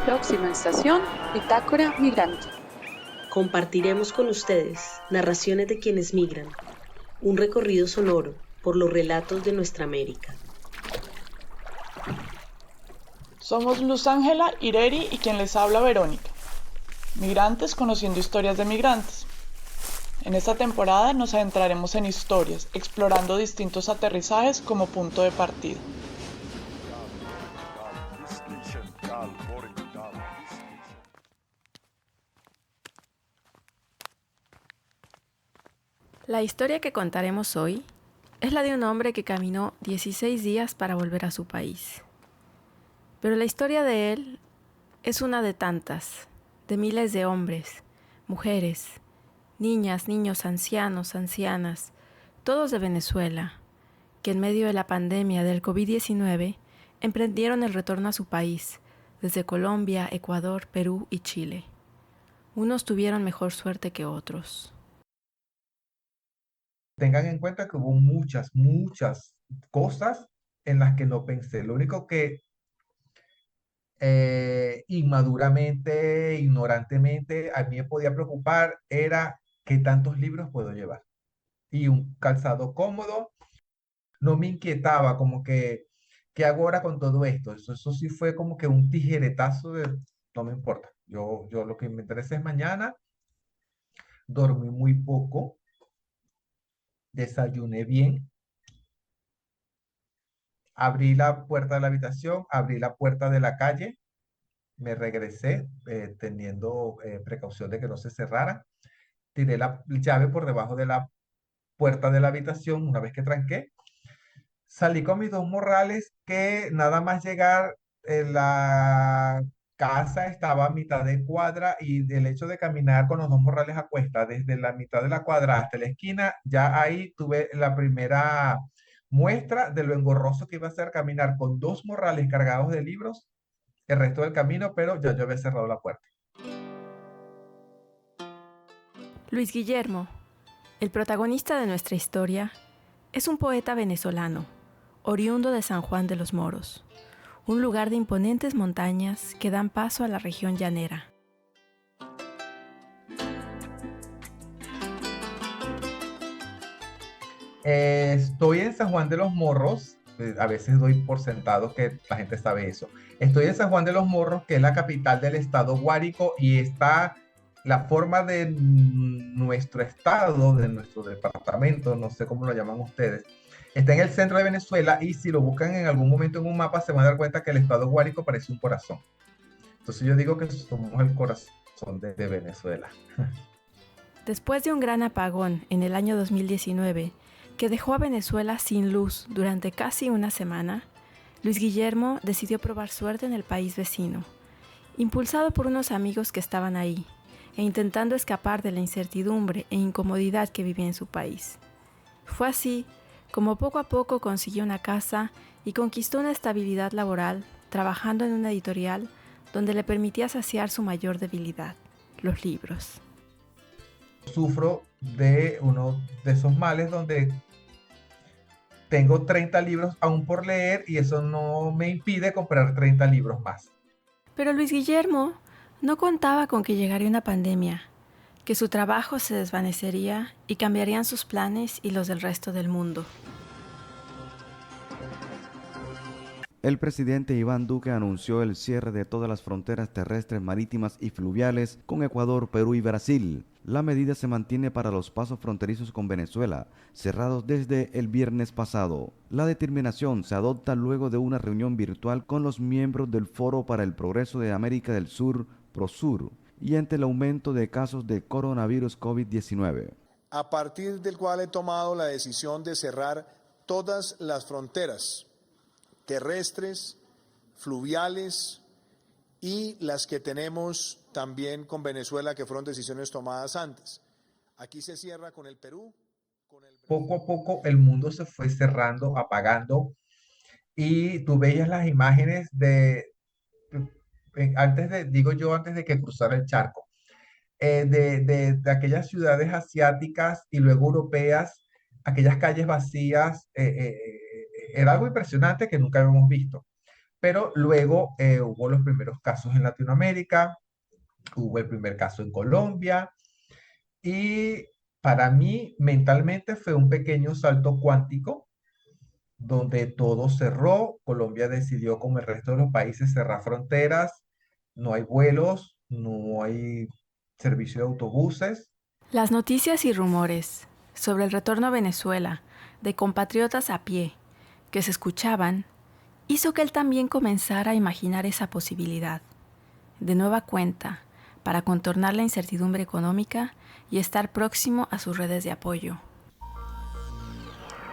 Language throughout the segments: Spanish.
Próxima estación, Bitácora Migrante. Compartiremos con ustedes narraciones de quienes migran, un recorrido sonoro por los relatos de nuestra América. Somos Luz Ángela, Ireri y quien les habla Verónica. Migrantes conociendo historias de migrantes. En esta temporada nos adentraremos en historias, explorando distintos aterrizajes como punto de partida. La historia que contaremos hoy es la de un hombre que caminó 16 días para volver a su país. Pero la historia de él es una de tantas, de miles de hombres, mujeres, niñas, niños, ancianos, ancianas, todos de Venezuela, que en medio de la pandemia del COVID-19 emprendieron el retorno a su país, desde Colombia, Ecuador, Perú y Chile. Unos tuvieron mejor suerte que otros. Tengan en cuenta que hubo muchas cosas en las que no pensé. Lo único que inmaduramente, ignorantemente, a mí me podía preocupar era qué tantos libros puedo llevar. Y un calzado cómodo no me inquietaba, como que, ¿qué hago ahora con todo esto? Eso sí fue como que un tijeretazo de, no me importa. Yo lo que me interesa es mañana, dormí muy poco, desayuné bien, abrí la puerta de la habitación, abrí la puerta de la calle, me regresé teniendo precaución de que no se cerrara, tiré la llave por debajo de la puerta de la habitación una vez que tranqué, salí con mis dos morrales que nada más llegar la casa estaba a mitad de cuadra y el hecho de caminar con los dos morrales a cuesta desde la mitad de la cuadra hasta la esquina, ya ahí tuve la primera muestra de lo engorroso que iba a ser caminar con dos morrales cargados de libros el resto del camino, pero ya yo había cerrado la puerta. Luis Guillermo, el protagonista de nuestra historia, es un poeta venezolano, oriundo de San Juan de los Moros, un lugar de imponentes montañas que dan paso a la región llanera. Estoy en San Juan de los Morros, a veces doy por sentado que la gente sabe eso. Estoy en San Juan de los Morros, que es la capital del estado Guárico, y está la forma de nuestro estado, de nuestro departamento, no sé cómo lo llaman ustedes, está en el centro de Venezuela, y si lo buscan en algún momento en un mapa se van a dar cuenta que el estado Guárico parece un corazón. Entonces yo digo que somos el corazón de Venezuela. Después de un gran apagón en el año 2019, que dejó a Venezuela sin luz durante casi una semana, Luis Guillermo decidió probar suerte en el país vecino, impulsado por unos amigos que estaban ahí, e intentando escapar de la incertidumbre e incomodidad que vivía en su país. Fue así como poco a poco consiguió una casa y conquistó una estabilidad laboral trabajando en una editorial donde le permitía saciar su mayor debilidad, los libros. Sufro de uno de esos males donde tengo 30 libros aún por leer y eso no me impide comprar 30 libros más. Pero Luis Guillermo no contaba con que llegaría una pandemia, que su trabajo se desvanecería y cambiarían sus planes y los del resto del mundo. El presidente Iván Duque anunció el cierre de todas las fronteras terrestres, marítimas y fluviales con Ecuador, Perú y Brasil. La medida se mantiene para los pasos fronterizos con Venezuela, cerrados desde el viernes pasado. La determinación se adopta luego de una reunión virtual con los miembros del Foro para el Progreso de América del Sur, PROSUR, y ante el aumento de casos de coronavirus COVID-19. A partir del cual he tomado la decisión de cerrar todas las fronteras terrestres, fluviales y las que tenemos también con Venezuela, que fueron decisiones tomadas antes. Aquí se cierra con el Perú. Poco a poco el mundo se fue cerrando, apagando, y tú veías las imágenes antes de que cruzara el charco, de aquellas ciudades asiáticas y luego europeas aquellas calles vacías, era algo impresionante que nunca habíamos visto. Pero luego hubo los primeros casos en Latinoamérica, hubo el primer caso en Colombia, y para mí mentalmente fue un pequeño salto cuántico donde todo cerró. Colombia decidió, como el resto de los países, cerrar fronteras. No hay vuelos, no hay servicio de autobuses. Las noticias y rumores sobre el retorno a Venezuela de compatriotas a pie que se escuchaban hizo que él también comenzara a imaginar esa posibilidad, de nueva cuenta, para contornar la incertidumbre económica y estar próximo a sus redes de apoyo.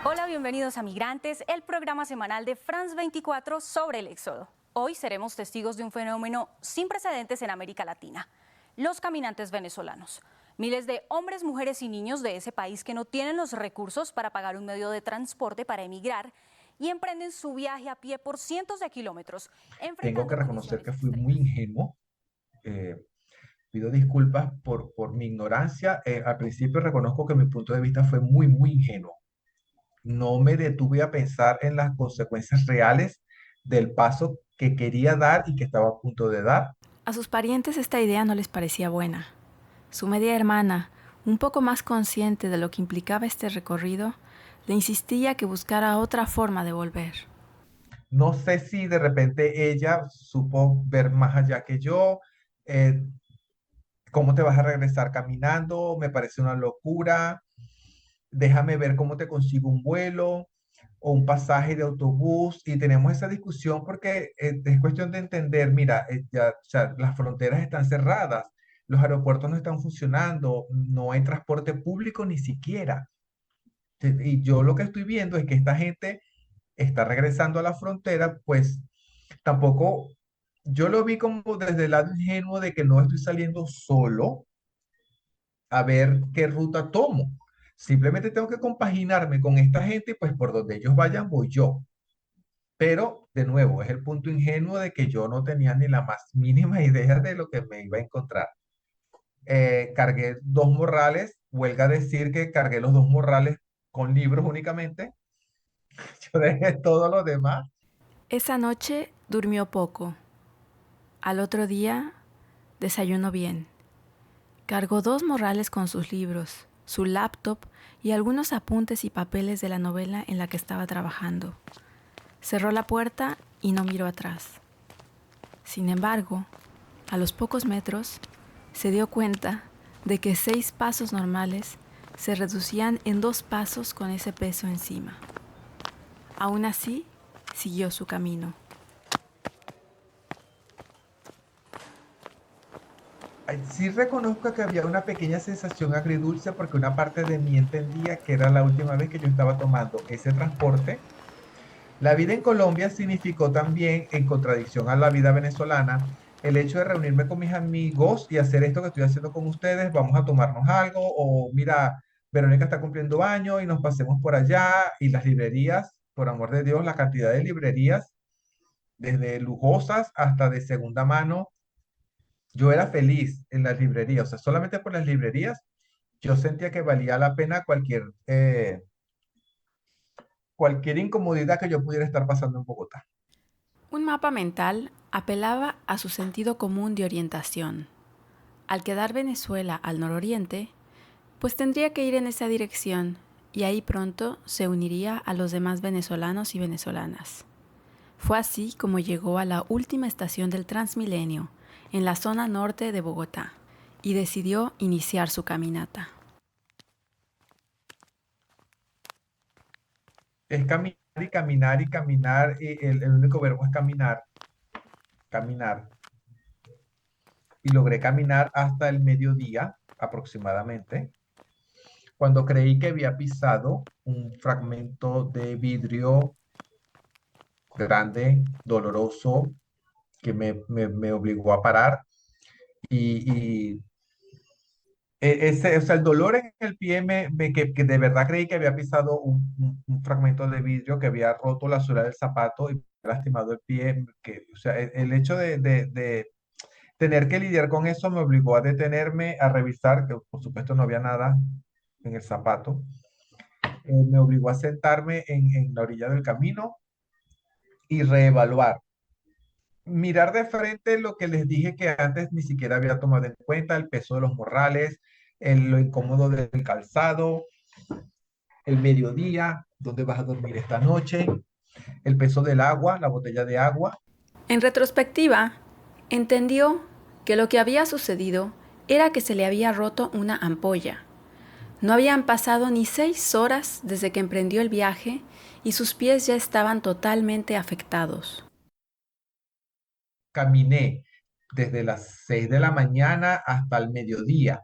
Hola, bienvenidos a Migrantes, el programa semanal de France 24 sobre el éxodo. Hoy seremos testigos de un fenómeno sin precedentes en América Latina: los caminantes venezolanos. Miles de hombres, mujeres y niños de ese país que no tienen los recursos para pagar un medio de transporte para emigrar y emprenden su viaje a pie por cientos de kilómetros. Tengo que reconocer que fui muy ingenuo. Pido disculpas por mi ignorancia. Al principio reconozco que mi punto de vista fue muy ingenuo. No me detuve a pensar en las consecuencias reales del paso que quería dar y que estaba a punto de dar. A sus parientes esta idea no les parecía buena. Su media hermana, un poco más consciente de lo que implicaba este recorrido, le insistía que buscara otra forma de volver. No sé si de repente ella supo ver más allá que yo. ¿Cómo te vas a regresar caminando? Me parece una locura. Déjame ver cómo te consigo un vuelo o un pasaje de autobús. Y tenemos esa discusión porque es cuestión de entender, mira, ya, o sea, las fronteras están cerradas, los aeropuertos no están funcionando, no hay transporte público ni siquiera. Y yo lo que estoy viendo es que esta gente está regresando a la frontera, pues tampoco, yo lo vi como desde el lado ingenuo de que no estoy saliendo solo a ver qué ruta tomo. Simplemente tengo que compaginarme con esta gente y pues por donde ellos vayan voy yo. Pero, de nuevo, es el punto ingenuo de que yo no tenía ni la más mínima idea de lo que me iba a encontrar. Cargué 2 morrales, huelga decir que cargué los 2 morrales con libros únicamente. Yo dejé todo lo demás. Esa noche durmió poco. Al otro día desayunó bien. Cargó 2 morrales con sus libros, su laptop y algunos apuntes y papeles de la novela en la que estaba trabajando. Cerró la puerta y no miró atrás. Sin embargo, a los pocos metros, se dio cuenta de que 6 pasos normales se reducían en 2 pasos con ese peso encima. Aún así, siguió su camino. Sí reconozco que había una pequeña sensación agridulce porque una parte de mí entendía que era la última vez que yo estaba tomando ese transporte. La vida en Colombia significó también, en contradicción a la vida venezolana, el hecho de reunirme con mis amigos y hacer esto que estoy haciendo con ustedes. Vamos a tomarnos algo, o mira, Verónica está cumpliendo años y nos pasemos por allá. Y las librerías, por amor de Dios, la cantidad de librerías, desde lujosas hasta de segunda mano, yo era feliz en las librerías. O sea, solamente por las librerías yo sentía que valía la pena cualquier incomodidad que yo pudiera estar pasando en Bogotá. Un mapa mental apelaba a su sentido común de orientación. Al quedar Venezuela al nororiente, pues tendría que ir en esa dirección y ahí pronto se uniría a los demás venezolanos y venezolanas. Fue así como llegó a la última estación del Transmilenio, en la zona norte de Bogotá, y decidió iniciar su caminata. Es caminar y caminar y caminar, y el único verbo es caminar, caminar. Y logré caminar hasta el mediodía aproximadamente, cuando creí que había pisado un fragmento de vidrio grande, doloroso, que me obligó a parar. Y o sea, el dolor en el pie que de verdad creí que había pisado un fragmento de vidrio que había roto la suela del zapato y lastimado el pie. O sea, el hecho de tener que lidiar con eso me obligó a detenerme, a revisar, que por supuesto no había nada en el zapato. me obligó a sentarme en la orilla del camino y reevaluar. Mirar de frente lo que les dije que antes ni siquiera había tomado en cuenta, el peso de los morrales, lo incómodo del calzado, el mediodía, dónde vas a dormir esta noche, el peso del agua, la botella de agua. En retrospectiva, entendió que lo que había sucedido era que se le había roto una ampolla. No habían pasado ni 6 horas desde que emprendió el viaje y sus pies ya estaban totalmente afectados. Caminé desde las 6 de la mañana hasta el mediodía.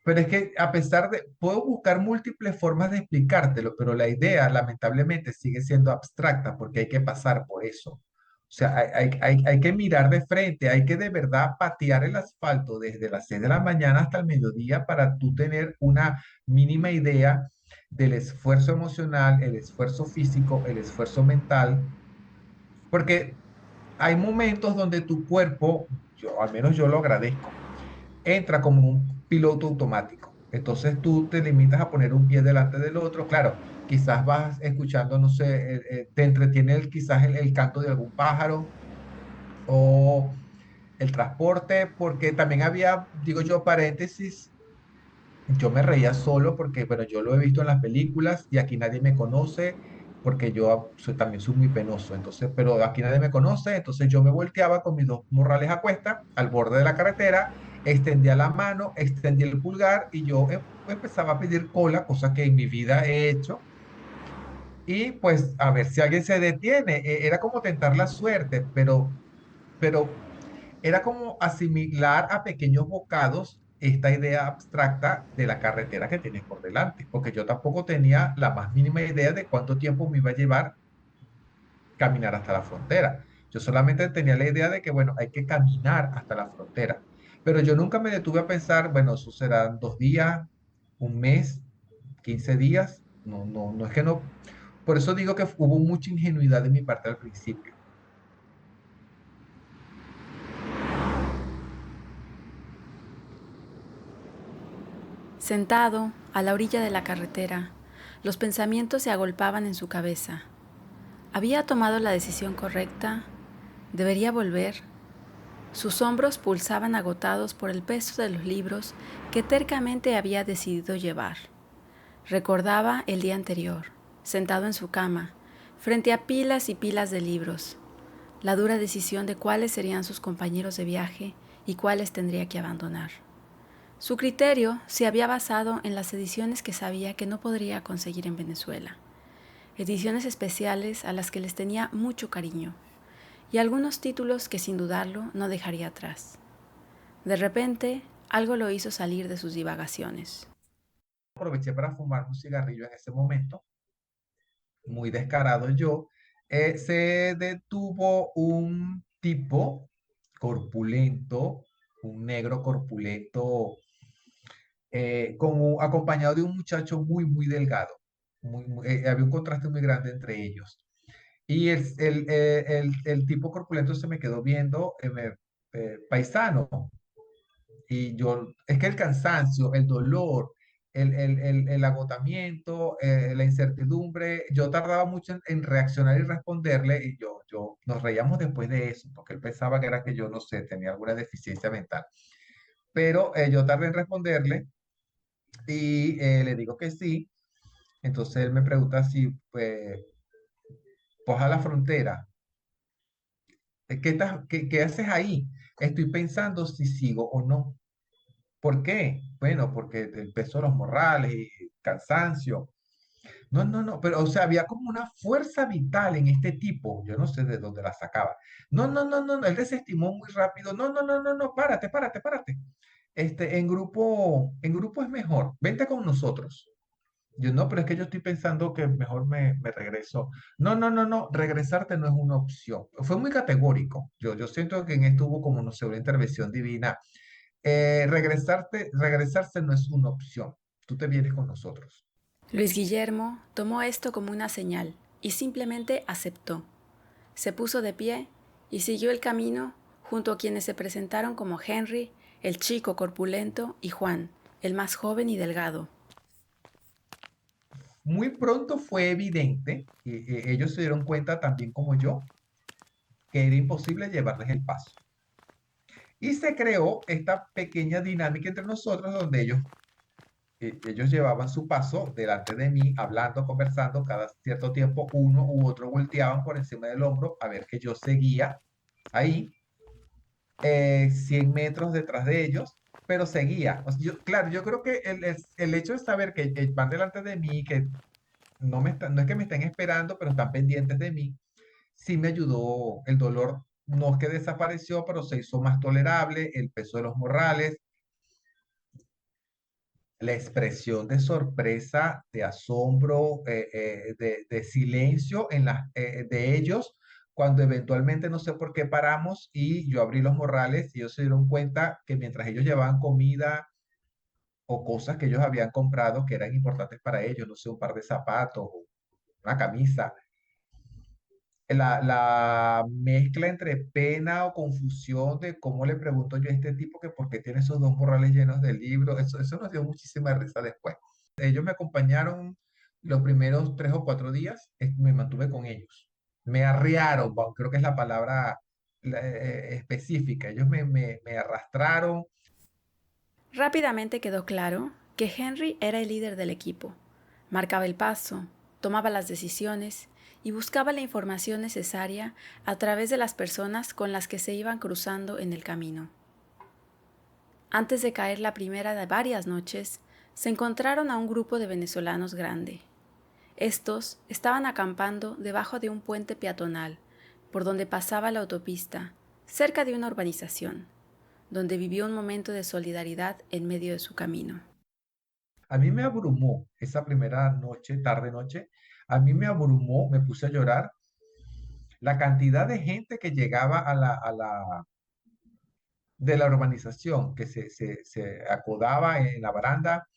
Pero es que a pesar de, puedo buscar múltiples formas de explicártelo, pero la idea lamentablemente sigue siendo abstracta porque hay que pasar por eso. O sea, hay que mirar de frente, hay que de verdad patear el asfalto desde las 6 de la mañana hasta el mediodía para tú tener una mínima idea del esfuerzo emocional, el esfuerzo físico, el esfuerzo mental, porque hay momentos donde tu cuerpo, yo, al menos yo lo agradezco, entra como un piloto automático. Entonces tú te limitas a poner un pie delante del otro. Claro, quizás vas escuchando, no sé, te entretiene quizás el canto de algún pájaro o el transporte, porque también había, digo yo, paréntesis, yo me reía solo porque, bueno, yo lo he visto en las películas y aquí nadie me conoce porque yo también soy muy penoso, entonces, pero aquí nadie me conoce, entonces yo me volteaba con mis dos morrales a cuesta al borde de la carretera, extendía la mano, extendía el pulgar y yo empezaba a pedir cola, cosa que en mi vida he hecho, y pues a ver si alguien se detiene. Era como tentar la suerte, pero era como asimilar a pequeños bocados esta idea abstracta de la carretera que tienes por delante, porque yo tampoco tenía la más mínima idea de cuánto tiempo me iba a llevar caminar hasta la frontera. Yo solamente tenía la idea de que, bueno, hay que caminar hasta la frontera, pero yo nunca me detuve a pensar, bueno, eso serán 2 días, un mes, 15 días, no, no, no es que no, por eso digo que hubo mucha ingenuidad de mi parte al principio. Sentado a la orilla de la carretera, los pensamientos se agolpaban en su cabeza. ¿Había tomado la decisión correcta? ¿Debería volver? Sus hombros pulsaban agotados por el peso de los libros que tercamente había decidido llevar. Recordaba el día anterior, sentado en su cama, frente a pilas y pilas de libros, la dura decisión de cuáles serían sus compañeros de viaje y cuáles tendría que abandonar. Su criterio se había basado en las ediciones que sabía que no podría conseguir en Venezuela, ediciones especiales a las que les tenía mucho cariño, y algunos títulos que sin dudarlo no dejaría atrás. De repente, algo lo hizo salir de sus divagaciones. Aproveché para fumar un cigarrillo en ese momento, muy descarado yo. Se detuvo un tipo corpulento, un negro corpulento, acompañado de un muchacho muy, muy delgado. Había un contraste muy grande entre ellos. Y el tipo corpulento se me quedó viendo, paisano. Y yo, es que el cansancio, el dolor, el agotamiento, la incertidumbre, yo tardaba mucho en reaccionar y responderle y nos reíamos después de eso, porque él pensaba que era que yo, no sé, tenía alguna deficiencia mental. Pero yo tardé en responderle y le digo que sí. Entonces él me pregunta si, pues a la frontera, ¿qué haces ahí? Estoy pensando si sigo o no. ¿Por qué? Bueno, porque el peso de los morrales y cansancio. No, no, no, pero o sea, había como una fuerza vital en este tipo, yo no sé de dónde la sacaba. No, no, no, no, no, él desestimó muy rápido. No, no, no, no, no, párate, párate, párate. En grupo es mejor. Vente con nosotros. Yo no, pero es que yo estoy pensando que mejor me regreso. No, no, no, no, regresarte no es una opción. Fue muy categórico. Yo siento que en esto hubo como, no sé, una intervención divina. Regresarse no es una opción. Tú te vienes con nosotros. Luis Guillermo tomó esto como una señal y simplemente aceptó. Se puso de pie y siguió el camino junto a quienes se presentaron como Henry, el chico corpulento, y Juan, el más joven y delgado. Muy pronto fue evidente, ellos se dieron cuenta también como yo, que era imposible llevarles el paso. Y se creó esta pequeña dinámica entre nosotros donde ellos llevaban su paso delante de mí, hablando, conversando, cada cierto tiempo uno u otro volteaban por encima del hombro a ver que yo seguía ahí, 100 metros detrás de ellos, pero seguía. O sea, claro, yo creo que el hecho de saber que van delante de mí, que no es que me estén esperando, pero están pendientes de mí, sí me ayudó. El dolor no es que desapareció, pero se hizo más tolerable, el peso de los morrales, la expresión de sorpresa, de asombro, de silencio de ellos, cuando eventualmente no sé por qué paramos y yo abrí los morrales y ellos se dieron cuenta que mientras ellos llevaban comida o cosas que ellos habían comprado que eran importantes para ellos, no sé, un par de zapatos, una camisa, la mezcla entre pena o confusión de cómo le pregunto yo a este tipo que por qué tiene esos dos morrales llenos de libros, eso nos dio muchísima risa después. Ellos me acompañaron los primeros 3 o 4 días, me mantuve con ellos. Me arrearon, creo que es la palabra específica. Ellos me arrastraron. Rápidamente quedó claro que Henry era el líder del equipo. Marcaba el paso, tomaba las decisiones y buscaba la información necesaria a través de las personas con las que se iban cruzando en el camino. Antes de caer la primera de varias noches, se encontraron a un grupo de venezolanos grande. Estos estaban acampando debajo de un puente peatonal, por donde pasaba la autopista, cerca de una urbanización, donde vivió un momento de solidaridad en medio de su camino. A mí me abrumó esa primera noche, tarde-noche, a mí me abrumó, me puse a llorar la cantidad de gente que llegaba de la urbanización, que se acodaba en la baranda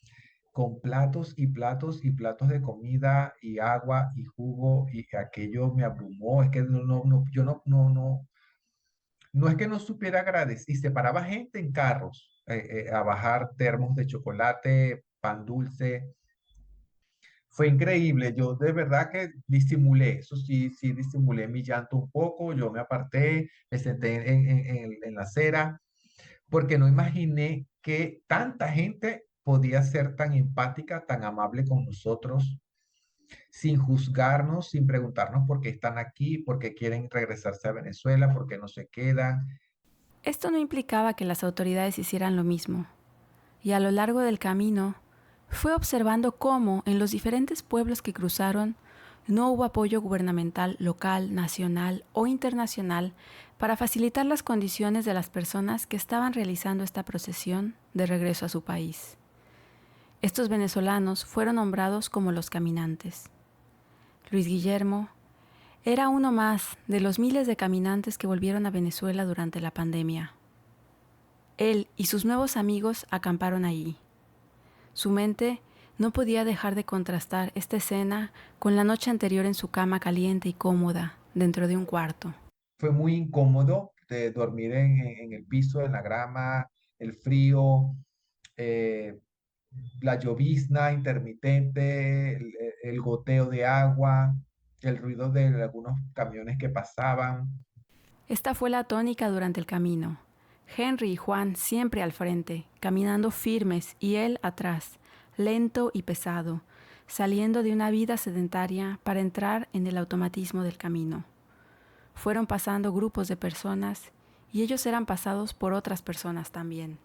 con platos y platos y platos de comida y agua y jugo, y aquello me abrumó. Es que yo no es que no supiera agradecer, y se paraba gente en carros a bajar termos de chocolate, pan dulce. Fue increíble, yo de verdad que disimulé, eso sí, sí disimulé mi llanto un poco, yo me aparté, me senté en la acera, porque no imaginé que tanta gente podía ser tan empática, tan amable con nosotros, sin juzgarnos, sin preguntarnos por qué están aquí, por qué quieren regresarse a Venezuela, por qué no se quedan. Esto no implicaba que las autoridades hicieran lo mismo, y a lo largo del camino fue observando cómo en los diferentes pueblos que cruzaron no hubo apoyo gubernamental local, nacional o internacional para facilitar las condiciones de las personas que estaban realizando esta procesión de regreso a su país. Estos venezolanos fueron nombrados como los caminantes. Luis Guillermo era uno más de los miles de caminantes que volvieron a Venezuela durante la pandemia. Él y sus nuevos amigos acamparon allí. Su mente no podía dejar de contrastar esta escena con la noche anterior en su cama caliente y cómoda dentro de un cuarto. Fue muy incómodo de dormir en el piso, en la grama, el frío, eh, la llovizna intermitente, el goteo de agua, el ruido de algunos camiones que pasaban. Esta fue la tónica durante el camino. Henry y Juan siempre al frente, caminando firmes y él atrás, lento y pesado, saliendo de una vida sedentaria para entrar en el automatismo del camino. Fueron pasando grupos de personas y ellos eran pasados por otras personas también.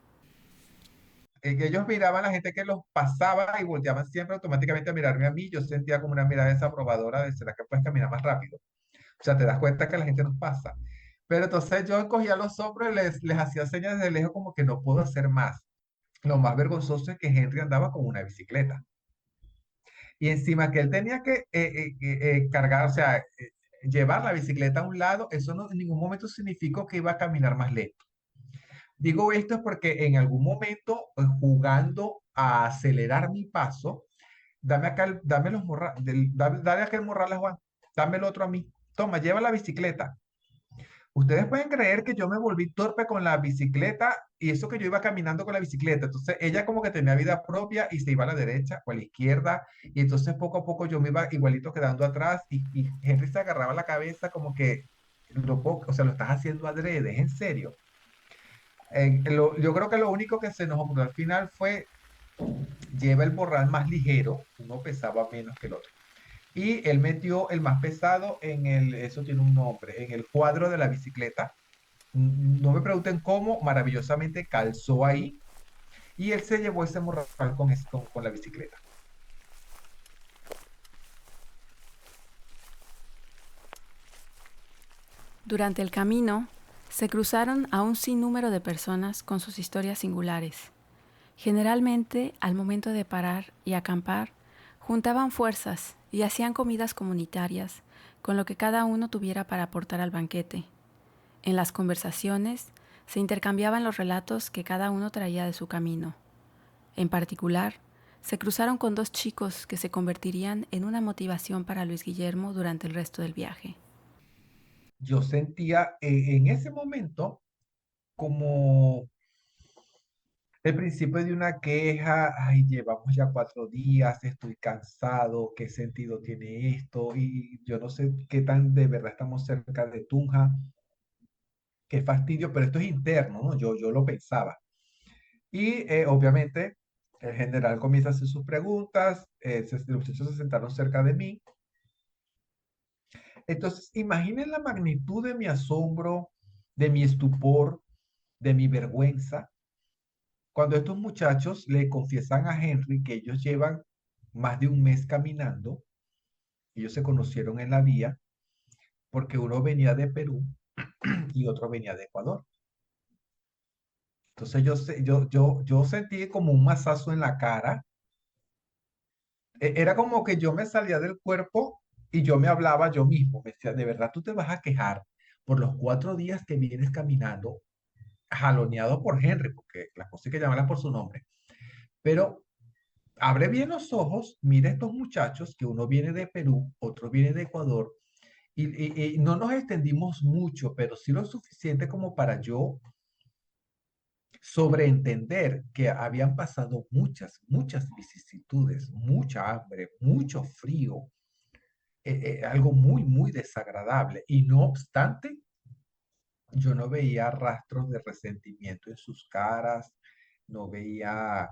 Ellos miraban a la gente que los pasaba y volteaban siempre automáticamente a mirarme a mí. Yo sentía como una mirada desaprobadora de ¿será que puedes caminar más rápido? O sea, te das cuenta que la gente nos pasa. Pero entonces yo cogía los hombros y les hacía señas desde lejos como que no puedo hacer más. Lo más vergonzoso es que Henry andaba con una bicicleta. Y encima que él tenía que cargar, o sea, llevar la bicicleta a un lado, eso no en ningún momento significó que iba a caminar más lento. Digo esto porque en algún momento, jugando a acelerar mi paso, dame acá, dame los morrales, dale aquel morral a Juan, dame el otro a mí. Toma, lleva la bicicleta. Ustedes pueden creer que yo me volví torpe con la bicicleta y eso que yo iba caminando con la bicicleta. Entonces ella como que tenía vida propia y se iba a la derecha o a la izquierda. Y entonces poco a poco yo me iba igualito quedando atrás y Henry se agarraba la cabeza como que, o sea, lo estás haciendo adrede, es en serio. Yo creo que lo único que se nos ocurrió al final fue lleva el morral más ligero, uno pesaba menos que el otro. Y él metió el más pesado en eso tiene un nombre, en el cuadro de la bicicleta. No me pregunten cómo, maravillosamente calzó ahí y él se llevó ese morral con la bicicleta. Durante el camino, se cruzaron a un sinnúmero de personas con sus historias singulares. Generalmente, al momento de parar y acampar, juntaban fuerzas y hacían comidas comunitarias con lo que cada uno tuviera para aportar al banquete. En las conversaciones se intercambiaban los relatos que cada uno traía de su camino. En particular, se cruzaron con 2 chicos que se convertirían en una motivación para Luis Guillermo durante el resto del viaje. Yo sentía en ese momento como el principio de una queja, ay, llevamos ya 4 días, estoy cansado, ¿qué sentido tiene esto? Y yo no sé qué tan de verdad estamos cerca de Tunja, qué fastidio, pero esto es interno, ¿no? Yo lo pensaba. Y obviamente el general comienza a hacer sus preguntas, los muchachos se sentaron cerca de mí. Entonces, imaginen la magnitud de mi asombro, de mi estupor, de mi vergüenza, cuando estos muchachos le confiesan a Henry que ellos llevan más de un mes caminando, ellos se conocieron en la vía, porque uno venía de Perú y otro venía de Ecuador. Entonces yo sentí como un mazazo en la cara. Era como que yo me salía del cuerpo y yo me hablaba yo mismo. Me decía, de verdad tú te vas a quejar por los 4 días que vienes caminando, jaloneado por Henry, porque la cosa es que llamarla por su nombre. Pero abre bien los ojos, mira estos muchachos, que uno viene de Perú, otro viene de Ecuador, y no nos extendimos mucho, pero sí lo suficiente como para yo sobreentender que habían pasado muchas vicisitudes, mucha hambre, mucho frío, algo muy desagradable. Y no obstante, yo no veía rastros de resentimiento en sus caras, no veía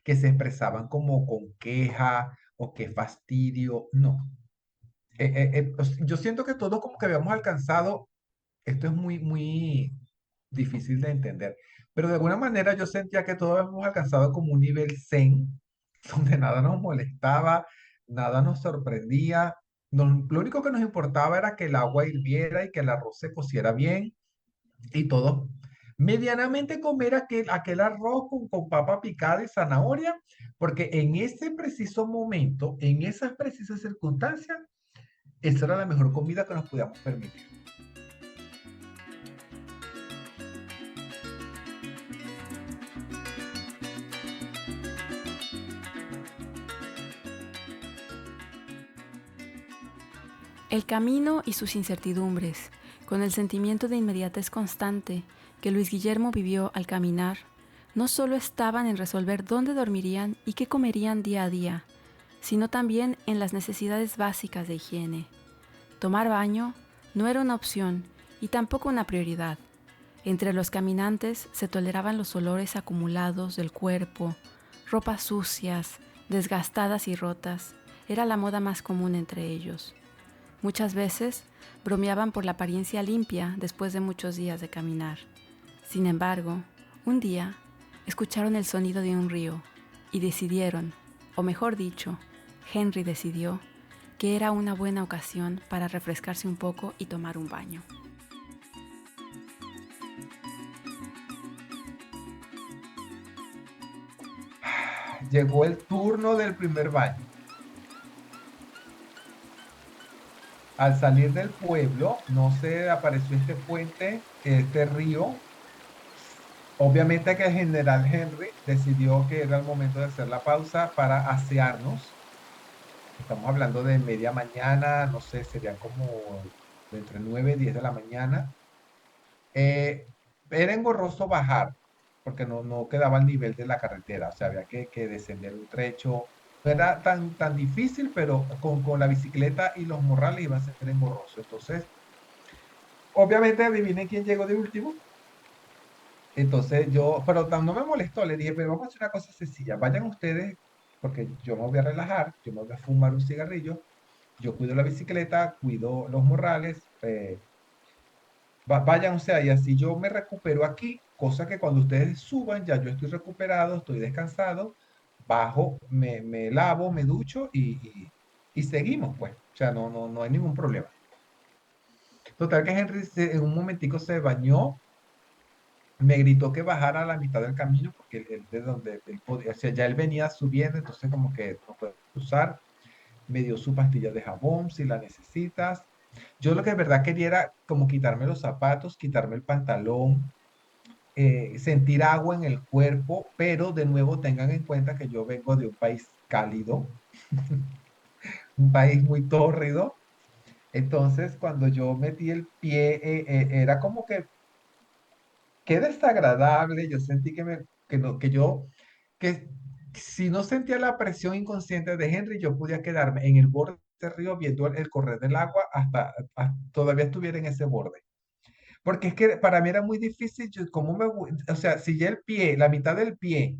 que se expresaban como con queja o qué fastidio, no. Pues, yo siento que todos como que habíamos alcanzado, esto es muy difícil de entender, pero de alguna manera yo sentía que todos habíamos alcanzado como un nivel zen, donde nada nos molestaba, nada nos sorprendía, lo único que nos importaba era que el agua hirviera y que el arroz se cociera bien y todos medianamente comer aquel arroz con papa picada y zanahoria, porque en ese preciso momento, en esas precisas circunstancias, esa era la mejor comida que nos podíamos permitir. El camino y sus incertidumbres, con el sentimiento de inmediatez constante que Luis Guillermo vivió al caminar, no solo estaban en resolver dónde dormirían y qué comerían día a día, sino también en las necesidades básicas de higiene. Tomar baño no era una opción y tampoco una prioridad. Entre los caminantes se toleraban los olores acumulados del cuerpo, ropas sucias, desgastadas y rotas. Era la moda más común entre ellos. Muchas veces bromeaban por la apariencia limpia después de muchos días de caminar. Sin embargo, un día escucharon el sonido de un río y decidieron, o mejor dicho, Henry decidió, que era una buena ocasión para refrescarse un poco y tomar un baño. Llegó el turno del primer baño. Al salir del pueblo, no se apareció este puente, este río. Obviamente que el general Henry decidió que era el momento de hacer la pausa para asearnos. Estamos hablando de media mañana, no sé, serían como de entre 9 y 10 de la mañana. Eh, Era engorroso bajar, porque no quedaba al nivel de la carretera, o sea, había que descender un trecho. No era tan difícil, pero con la bicicleta y los morrales iba a ser engorroso. Entonces, obviamente, adivinen quién llegó de último. Entonces pero no me molestó, le dije, pero vamos a hacer una cosa sencilla, vayan ustedes, porque yo me voy a relajar, yo me voy a fumar un cigarrillo, yo cuido la bicicleta, cuido los morrales, vayan, o sea, y así yo me recupero aquí, cosa que cuando ustedes suban, ya yo estoy recuperado, estoy descansado, bajo, me lavo, me ducho y seguimos, pues, o sea, no hay ningún problema. Total que Henry en un momentico se bañó, me gritó que bajara a la mitad del camino porque él de donde él podía, o sea, ya él venía subiendo, entonces como que no puede usar, me dio su pastilla de jabón si la necesitas. Yo lo que de verdad quería era como quitarme los zapatos, quitarme el pantalón, sentir agua en el cuerpo, pero de nuevo tengan en cuenta que yo vengo de un país cálido, un país muy tórrido. Entonces, cuando yo metí el pie, era como que qué desagradable. Yo sentí que si no sentía la presión inconsciente de Henry, yo podía quedarme en el borde de este río viendo el correr del agua hasta todavía estuviera en ese borde. Porque es que para mí era muy difícil, o sea, si ya el pie, la mitad del pie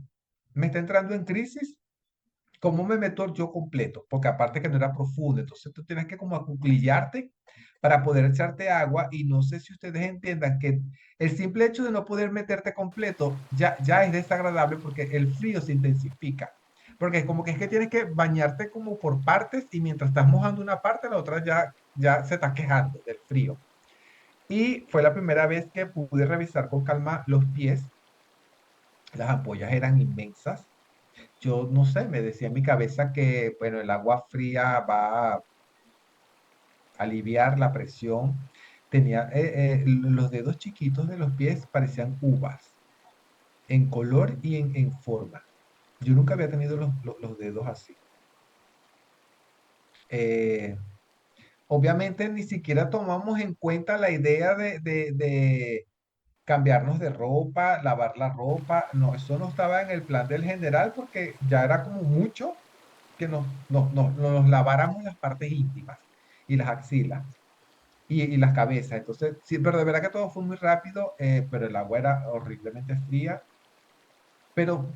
me está entrando en crisis, ¿cómo me meto yo completo? Porque aparte que no era profundo, entonces tú tienes que como acuclillarte para poder echarte agua y no sé si ustedes entiendan que el simple hecho de no poder meterte completo ya es desagradable porque el frío se intensifica. Porque es que tienes que bañarte como por partes y mientras estás mojando una parte, la otra ya se está quejando del frío. Y fue la primera vez que pude revisar con calma los pies. Las ampollas eran inmensas. Yo no sé, me decía en mi cabeza que, bueno, el agua fría va a aliviar la presión. Tenía los dedos chiquitos de los pies parecían uvas, en color y en forma. Yo nunca había tenido los dedos así. Eh, Obviamente ni siquiera tomamos en cuenta la idea de cambiarnos de ropa, lavar la ropa. No, eso no estaba en el plan del general porque ya era como mucho que nos laváramos las partes íntimas y las axilas y las cabezas. Entonces, sí, pero de verdad que todo fue muy rápido, pero el agua era horriblemente fría. Pero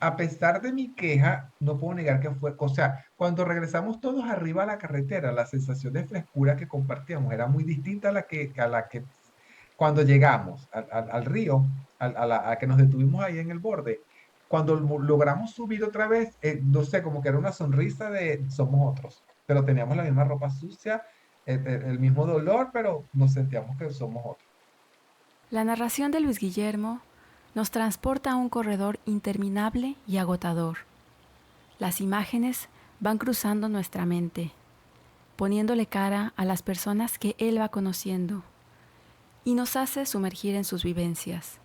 a pesar de mi queja, no puedo negar que fue, o sea, cuando regresamos todos arriba a la carretera, la sensación de frescura que compartíamos era muy distinta a la que cuando llegamos al río, a que nos detuvimos ahí en el borde. Cuando logramos subir otra vez, no sé, como que era una sonrisa de somos otros, pero teníamos la misma ropa sucia, el mismo dolor, pero nos sentíamos que somos otros. La narración de Luis Guillermo nos transporta a un corredor interminable y agotador. Las imágenes van cruzando nuestra mente, poniéndole cara a las personas que él va conociendo y nos hace sumergir en sus vivencias.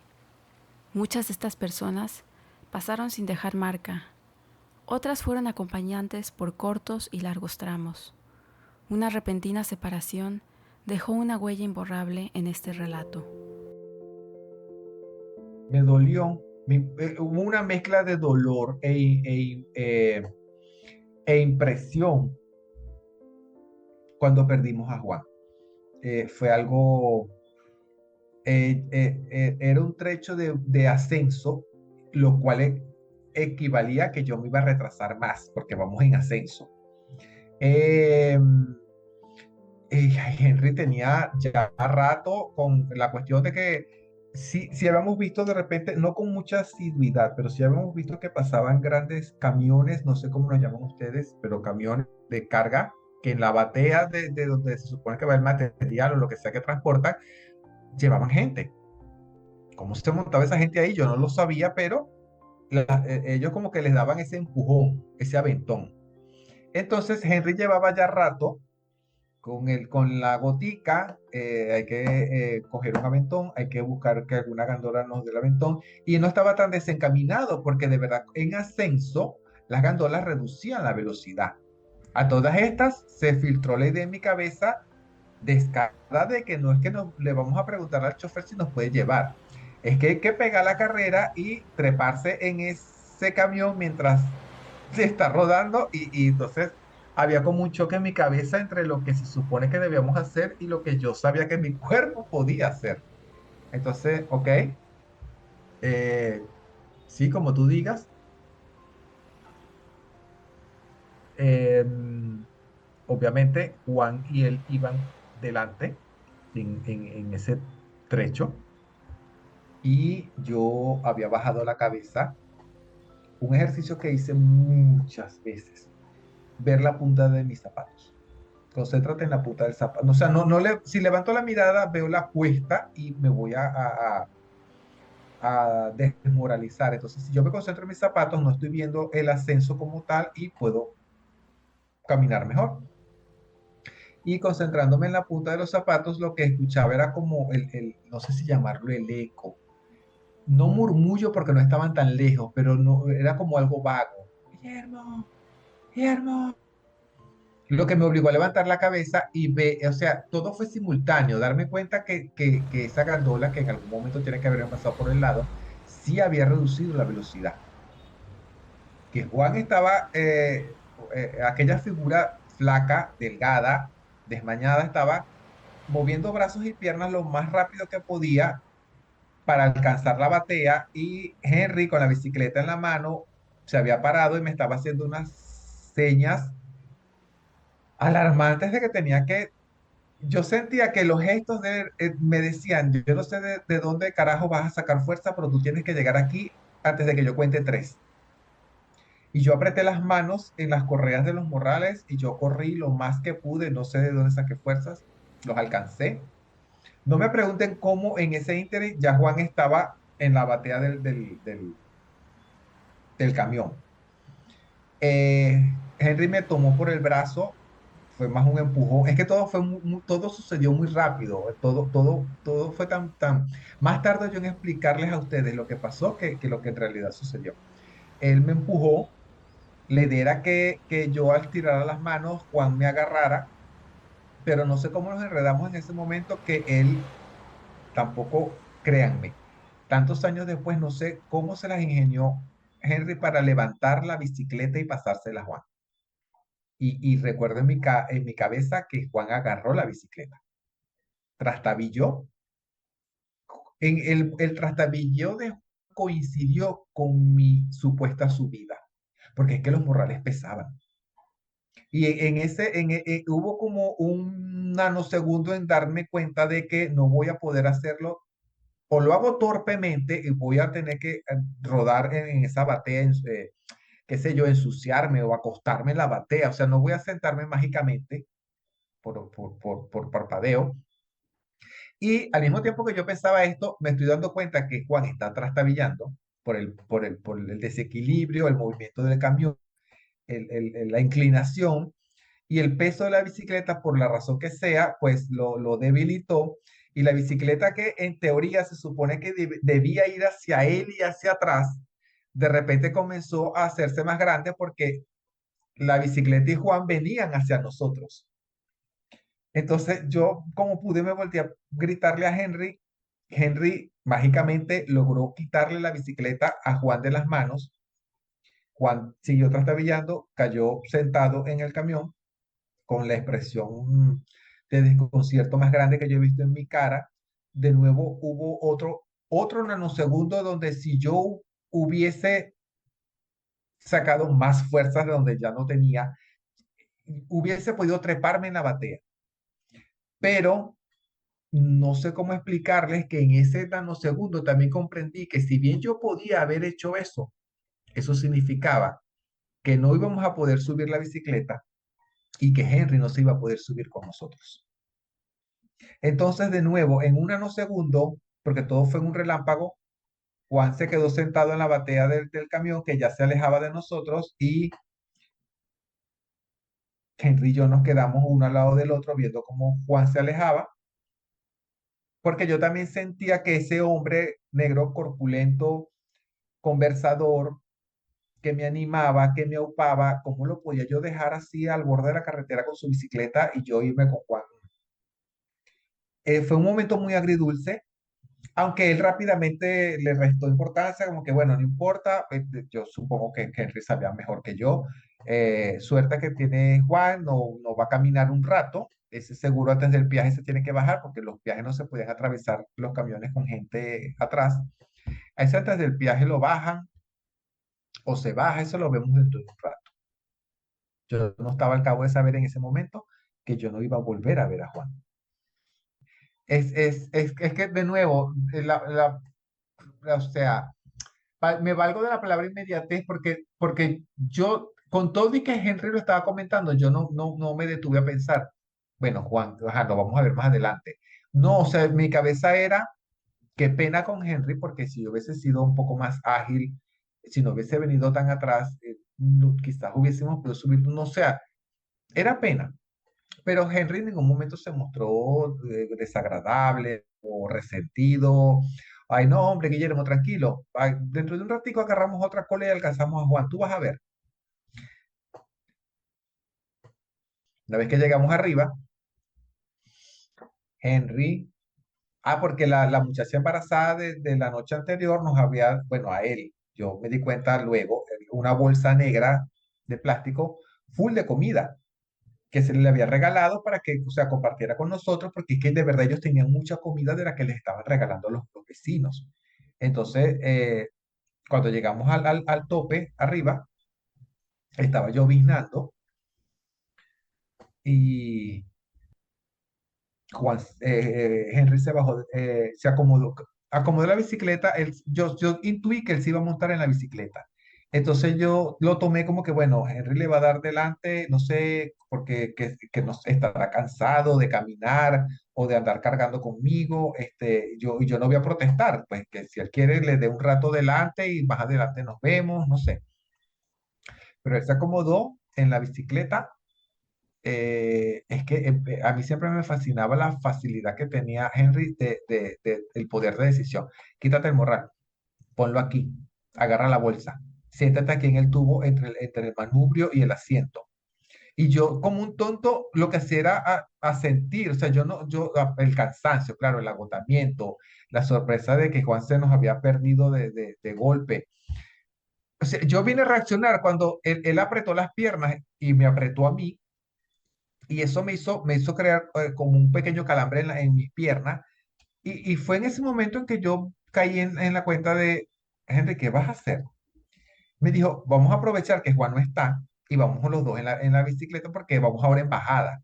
Muchas de estas personas pasaron sin dejar marca, otras fueron acompañantes por cortos y largos tramos. Una repentina separación dejó una huella imborrable en este relato. Me dolió, hubo una mezcla de dolor e impresión cuando perdimos a Juan. Fue algo, era un trecho de ascenso, lo cual equivalía a que yo me iba a retrasar más, porque vamos en ascenso. Eh, Henry tenía ya rato con la cuestión de que sí habíamos visto de repente, no con mucha asiduidad, pero sí habíamos visto que pasaban grandes camiones, no sé cómo los llaman ustedes, pero camiones de carga, que en la batea de donde se supone que va el material o lo que sea que transportan, llevaban gente. ¿Cómo se montaba esa gente ahí? Yo no lo sabía, pero ellos como que les daban ese empujón, ese aventón. Entonces Henry llevaba ya rato con la gotica, hay que coger un aventón, hay que buscar que alguna gandola nos dé el aventón, y no estaba tan desencaminado porque de verdad en ascenso las gandolas reducían la velocidad. A todas estas se filtró la idea en mi cabeza descarada de que no es que le vamos a preguntar al chofer si nos puede llevar. Es que hay que pegar la carrera y treparse en ese camión mientras se está rodando y entonces había como un choque en mi cabeza entre lo que se supone que debíamos hacer y lo que yo sabía que mi cuerpo podía hacer. Entonces, ok, sí, como tú digas, obviamente Juan y él iban delante en ese trecho y yo había bajado la cabeza, un ejercicio que hice muchas veces, ver la punta de mis zapatos. Concéntrate en la punta del zapato. O sea, si levanto la mirada, veo la puesta y me voy a desmoralizar. Entonces, si yo me concentro en mis zapatos, no estoy viendo el ascenso como tal y puedo caminar mejor. Y concentrándome en la punta de los zapatos, lo que escuchaba era como no sé si llamarlo el eco. No murmullo porque no estaban tan lejos, pero no, era como algo vago. Guillermo, Guillermo. Lo que me obligó a levantar la cabeza y ver, o sea, todo fue simultáneo, darme cuenta que esa gandola, que en algún momento tiene que haber pasado por el lado, sí había reducido la velocidad. Que Juan estaba, aquella figura flaca, delgada, desmañada, estaba moviendo brazos y piernas lo más rápido que podía para alcanzar la batea y Henry con la bicicleta en la mano se había parado y me estaba haciendo unas señas alarmantes de que tenía que, yo sentía que los gestos de él, me decían, yo no sé de dónde carajo vas a sacar fuerza, pero tú tienes que llegar aquí antes de que yo cuente tres. Y yo apreté las manos en las correas de los morrales y yo corrí lo más que pude, no sé de dónde saqué fuerzas, los alcancé. No me pregunten cómo en ese ínterin ya Juan estaba en la batea del camión. Henry me tomó por el brazo, fue más un empujón. Es que todo todo sucedió muy rápido, todo fue tan. Más tarde yo en explicarles a ustedes lo que pasó que lo que en realidad sucedió. Él me empujó, la idea era que yo al tirar las manos, Juan me agarrara, pero no sé cómo nos enredamos en ese momento que él tampoco, créanme, tantos años después no sé cómo se las ingenió Henry para levantar la bicicleta y pasársela a Juan. Y recuerdo en mi cabeza que Juan agarró la bicicleta, trastabilló. El trastabilleo de Juan coincidió con mi supuesta subida, porque es que los morrales pesaban. Y hubo como un nanosegundo en darme cuenta de que no voy a poder hacerlo, o lo hago torpemente y voy a tener que rodar en esa batea, qué sé yo, ensuciarme o acostarme en la batea. O sea, no voy a sentarme mágicamente por parpadeo. Y al mismo tiempo que yo pensaba esto, me estoy dando cuenta que Juan está trastabillando por el desequilibrio, el movimiento del camión, la inclinación y el peso de la bicicleta, por la razón que sea, pues lo debilitó. Y la bicicleta que en teoría se supone que debía ir hacia él y hacia atrás, de repente comenzó a hacerse más grande porque la bicicleta y Juan venían hacia nosotros. Entonces yo, como pude, me volteé a gritarle a Henry. Henry mágicamente logró quitarle la bicicleta a Juan de las manos. Juan siguió trastabillando, cayó sentado en el camión con la expresión de desconcierto más grande que yo he visto en mi cara. De nuevo hubo otro nanosegundo donde si yo hubiese sacado más fuerzas de donde ya no tenía, hubiese podido treparme en la batea. Pero no sé cómo explicarles que en ese nanosegundo también comprendí que si bien yo podía haber hecho eso, eso significaba que no íbamos a poder subir la bicicleta y que Henry no se iba a poder subir con nosotros. Entonces, de nuevo, en un nanosegundo, porque todo fue en un relámpago, Juan se quedó sentado en la batea del camión que ya se alejaba de nosotros y Henry y yo nos quedamos uno al lado del otro viendo cómo Juan se alejaba, porque yo también sentía que ese hombre negro, corpulento, conversador, que me animaba, que me aupaba, ¿cómo lo podía yo dejar así al borde de la carretera con su bicicleta y yo irme con Juan Fue un momento muy agridulce, aunque él rápidamente le restó importancia, como que bueno, no importa, yo supongo que Henry sabía mejor que yo. Suerte que tiene Juan, no va a caminar un rato, ese seguro antes del viaje se tiene que bajar, porque los viajes no se podían atravesar los camiones con gente atrás. A ese antes del viaje lo bajan o se baja, eso lo vemos dentro de un rato. Yo no estaba al cabo de saber en ese momento que yo no iba a volver a ver a Juan. Es que de nuevo, o sea, me valgo de la palabra inmediatez porque yo, con todo y que Henry lo estaba comentando, yo no me detuve a pensar, bueno, Juan, ajá, lo vamos a ver más adelante. No, o sea, mi cabeza era, qué pena con Henry, porque si yo hubiese sido un poco más ágil, si no hubiese venido tan atrás, quizás hubiésemos podido subir, no sé, era pena. Pero Henry en ningún momento se mostró desagradable o resentido. Ay, no, hombre, Guillermo, tranquilo. Ay, dentro de un ratico agarramos otra cola y alcanzamos a Juan. Tú vas a ver. Una vez que llegamos arriba, Henry, porque la muchacha embarazada de la noche anterior nos había, bueno, a él, yo me di cuenta luego, una bolsa negra de plástico full de comida que se le había regalado para que, o sea, compartiera con nosotros, porque es que de verdad ellos tenían mucha comida de la que les estaban regalando los vecinos. Entonces, cuando llegamos al tope, arriba, estaba lloviznando y Juan, Henry se bajó, se acomodó la bicicleta, yo intuí que él se iba a montar en la bicicleta. Entonces yo lo tomé como que, bueno, Henry le va a dar delante, no sé, porque que no estará cansado de caminar o de andar cargando conmigo, y yo no voy a protestar, pues que si él quiere le dé un rato delante y más adelante nos vemos, no sé. Pero él se acomodó en la bicicleta. Es que a mí siempre me fascinaba la facilidad que tenía Henry el poder de decisión. Quítate el morral, ponlo aquí, agarra la bolsa, siéntate aquí en el tubo entre el manubrio y el asiento. Y yo, como un tonto, lo que hacía era a sentir, o sea, el cansancio, claro, el agotamiento, la sorpresa de que Juan se nos había perdido de golpe. O sea, yo vine a reaccionar cuando él apretó las piernas y me apretó a mí, y eso me hizo crear como un pequeño calambre en mi pierna. Y fue en ese momento en que yo caí en la cuenta de, Henry, ¿qué vas a hacer? Me dijo, vamos a aprovechar que Juan no está y vamos los dos en la bicicleta porque vamos ahora en bajada.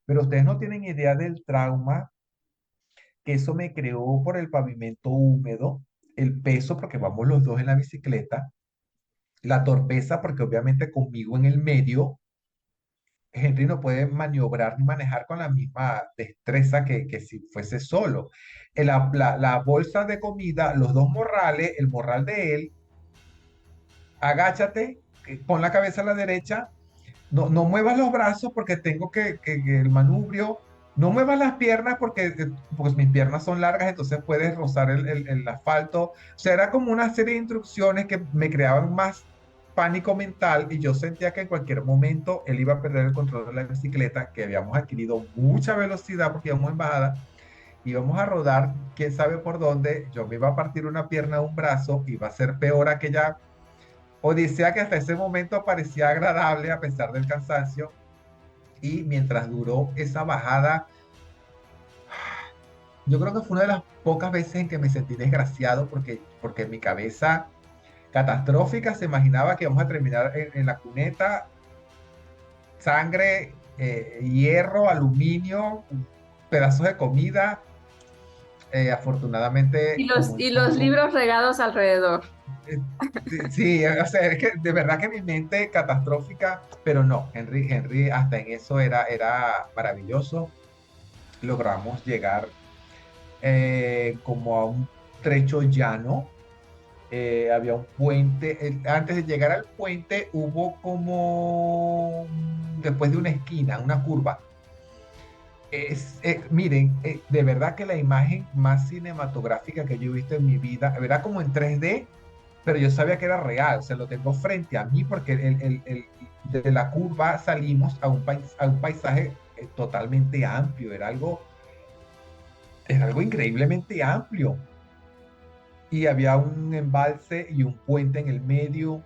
Pero ustedes no tienen idea del trauma que eso me creó por el pavimento húmedo, el peso porque vamos los dos en la bicicleta, la torpeza porque obviamente conmigo en el medio Henry no puede maniobrar ni manejar con la misma destreza que si fuese solo. La bolsa de comida, los dos morrales, el morral de él, agáchate, pon la cabeza a la derecha, no muevas los brazos porque tengo que el manubrio, no muevas las piernas porque pues mis piernas son largas, entonces puedes rozar el asfalto. O sea, era como una serie de instrucciones que me creaban más pánico mental y yo sentía que en cualquier momento él iba a perder el control de la bicicleta, que habíamos adquirido mucha velocidad porque íbamos en bajada, íbamos a rodar, quién sabe por dónde, yo me iba a partir una pierna o un brazo, iba a ser peor aquella odisea que hasta ese momento parecía agradable a pesar del cansancio. Y mientras duró esa bajada, yo creo que fue una de las pocas veces en que me sentí desgraciado porque en mi cabeza catastrófica se imaginaba que íbamos a terminar en la cuneta, sangre, hierro, aluminio, pedazos de comida. Afortunadamente... Y los libros regados alrededor. Sí, o sea, es que de verdad que mi mente catastrófica, pero no, Henry hasta en eso era maravilloso. Logramos llegar como a un trecho llano. Había un puente. Antes de llegar al puente hubo como, después de una esquina, una curva. Miren, de verdad que la imagen más cinematográfica que yo he visto en mi vida, era como en 3D, pero yo sabía que era real, o sea, lo tengo frente a mí porque de la curva salimos a un paisaje totalmente amplio, era algo era algo increíblemente amplio. Y había un embalse y un puente en el medio,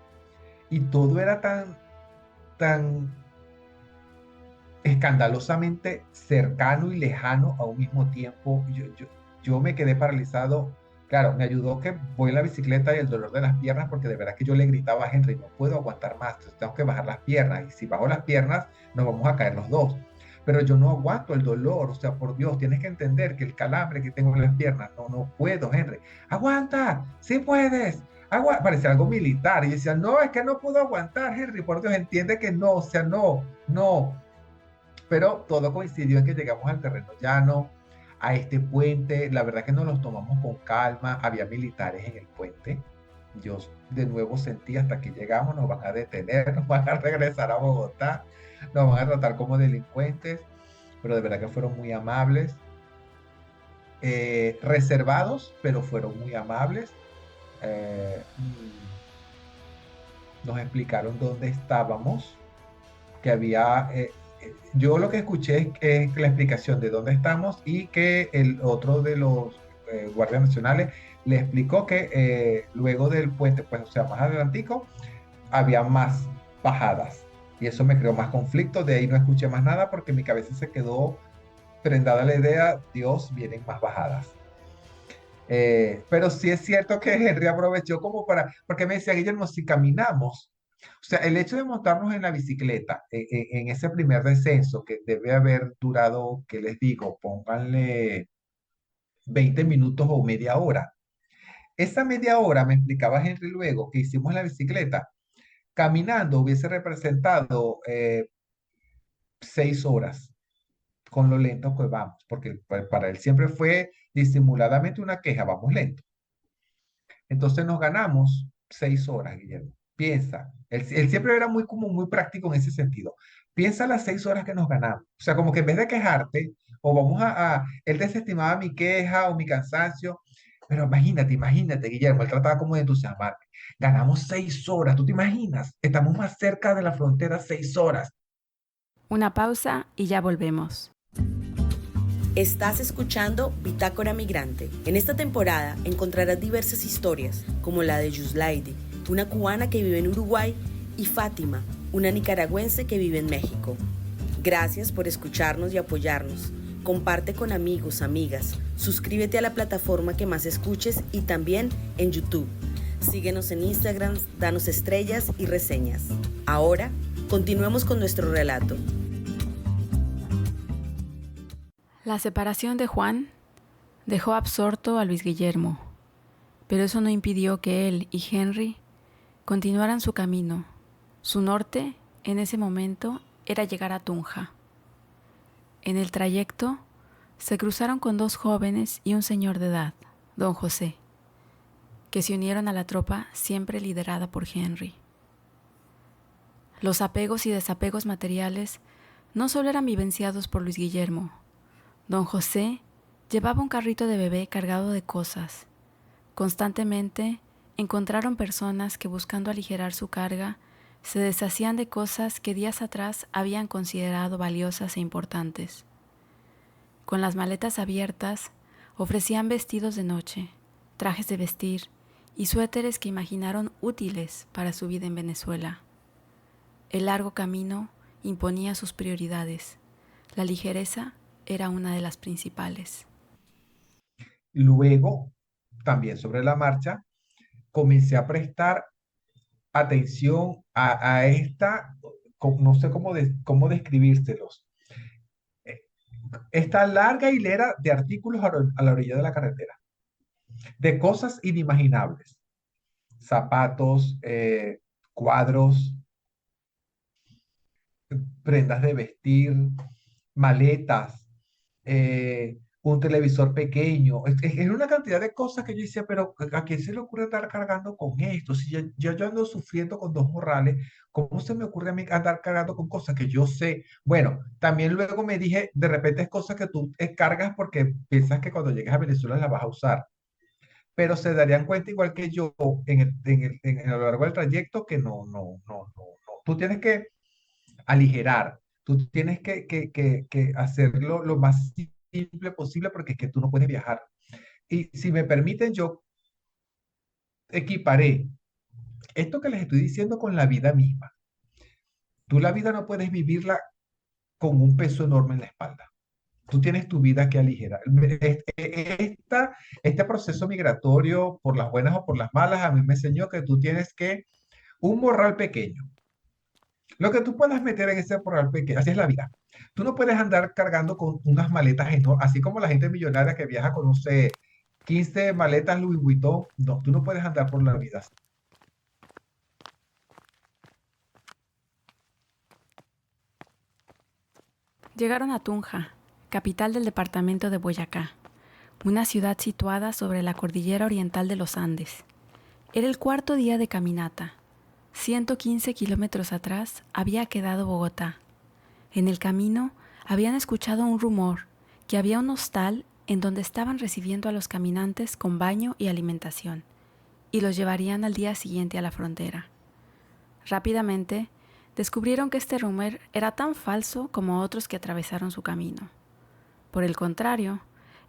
y todo era tan escandalosamente cercano y lejano a un mismo tiempo. Yo me quedé paralizado. Claro, me ayudó que voy en la bicicleta y el dolor de las piernas, porque de verdad que yo le gritaba a Henry, no puedo aguantar más, entonces tengo que bajar las piernas, y si bajo las piernas nos vamos a caer los dos. Pero yo no aguanto el dolor, o sea, por Dios, tienes que entender que el calambre que tengo en las piernas, no puedo, Henry. Aguanta, sí puedes. Parecía algo militar, y yo decía, no, es que no puedo aguantar, Henry, por Dios, entiende que no, o sea, no. Pero todo coincidió en que llegamos al terreno llano, a este puente. La verdad que nos los tomamos con calma. Había militares en el puente. Yo de nuevo sentí, hasta que llegamos, nos van a detener, nos van a regresar a Bogotá, nos van a tratar como delincuentes, pero de verdad que fueron muy amables, reservados, pero fueron muy amables. Nos explicaron dónde estábamos, que había, yo lo que escuché es la explicación de dónde estamos, y que el otro de los guardias nacionales le explicó que luego del puente, pues, o sea, más adelantico, había más bajadas. Y eso me creó más conflicto. De ahí no escuché más nada, porque mi cabeza se quedó prendada la idea, Dios, vienen más bajadas. Pero sí es cierto que Henry aprovechó como porque me decía, Guillermo, si caminamos, o sea, el hecho de montarnos en la bicicleta, en ese primer descenso, que debe haber durado, ¿qué les digo? Pónganle 20 minutos o media hora. Esa media hora, me explicaba Henry luego, que hicimos la bicicleta, caminando hubiese representado 6 horas, con lo lento que vamos, porque para él siempre fue disimuladamente una queja, vamos lento. Entonces nos ganamos 6 horas, Guillermo. Piensa, él siempre era muy práctico en ese sentido. Piensa las 6 horas que nos ganamos. O sea, como que en vez de quejarte, o él desestimaba mi queja o mi cansancio, pero imagínate, Guillermo, él trataba como de entusiasmarme. Ganamos 6 horas, ¿tú te imaginas? Estamos más cerca de la frontera, 6 horas. Una pausa y ya volvemos. Estás escuchando Bitácora Migrante. En esta temporada encontrarás diversas historias, como la de Yuslaidi, una cubana que vive en Uruguay, y Fátima, una nicaragüense que vive en México. Gracias por escucharnos y apoyarnos. Comparte con amigos, amigas. Suscríbete a la plataforma que más escuches, y también en YouTube. Síguenos en Instagram, danos estrellas y reseñas. Ahora, continuemos con nuestro relato. La separación de Juan dejó absorto a Luis Guillermo, pero eso no impidió que él y Henry continuaran su camino. Su norte, en ese momento, era llegar a Tunja. En el trayecto, se cruzaron con 2 jóvenes y un señor de edad, don José, que se unieron a la tropa siempre liderada por Henry. Los apegos y desapegos materiales no solo eran vivenciados por Luis Guillermo. Don José llevaba un carrito de bebé cargado de cosas. Constantemente encontraron personas que, buscando aligerar su carga, se deshacían de cosas que días atrás habían considerado valiosas e importantes. Con las maletas abiertas, ofrecían vestidos de noche, trajes de vestir y suéteres que imaginaron útiles para su vida en Venezuela. El largo camino imponía sus prioridades. La ligereza era una de las principales. Luego, también sobre la marcha, comencé a prestar atención a esta, no sé cómo describírselos, esta larga hilera de artículos a la orilla de la carretera, de cosas inimaginables: zapatos, cuadros, prendas de vestir, maletas, un televisor pequeño. Es una cantidad de cosas que yo decía, pero ¿a quién se le ocurre estar cargando con esto? Si yo ando sufriendo con 2 morrales, ¿cómo se me ocurre a mí andar cargando con cosas que yo sé? Bueno, también luego me dije, de repente es cosas que tú cargas porque piensas que cuando llegues a Venezuela las vas a usar, pero se darían cuenta, igual que yo, a lo largo del trayecto, que no. Tú tienes que aligerar, tú tienes que hacerlo lo más simple posible porque es que tú no puedes viajar. Y si me permiten, yo equiparé esto que les estoy diciendo con la vida misma. Tú la vida no puedes vivirla con un peso enorme en la espalda. Tú tienes tu vida que aligerar. Este proceso migratorio, por las buenas o por las malas, a mí me enseñó que tú tienes que un morral pequeño. Lo que tú puedas meter en ese morral pequeño, así es la vida. Tú no puedes andar cargando con unas maletas enormes, así como la gente millonaria que viaja con, no sé, 15 maletas Louis Vuitton. No, tú no puedes andar por la vida así. Llegaron a Tunja, capital del departamento de Boyacá, una ciudad situada sobre la cordillera oriental de los Andes. Era el cuarto día de caminata. 115 kilómetros atrás había quedado Bogotá. En el camino habían escuchado un rumor que había un hostal en donde estaban recibiendo a los caminantes con baño y alimentación, y los llevarían al día siguiente a la frontera. Rápidamente, descubrieron que este rumor era tan falso como otros que atravesaron su camino. Por el contrario,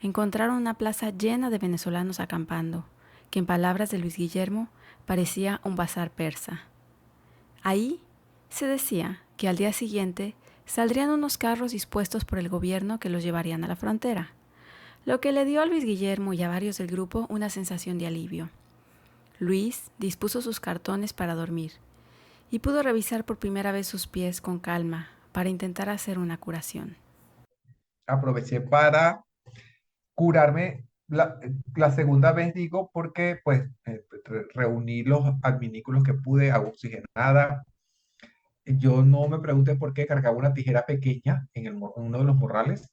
encontraron una plaza llena de venezolanos acampando, que en palabras de Luis Guillermo parecía un bazar persa. Ahí se decía que al día siguiente saldrían unos carros dispuestos por el gobierno que los llevarían a la frontera, lo que le dio a Luis Guillermo y a varios del grupo una sensación de alivio. Luis dispuso sus cartones para dormir y pudo revisar por primera vez sus pies con calma para intentar hacer una curación. Aproveché para curarme la segunda vez, digo, porque pues reuní los adminículos que pude, agua oxigenada. Yo no me pregunté por qué cargaba una tijera pequeña en uno de los morrales.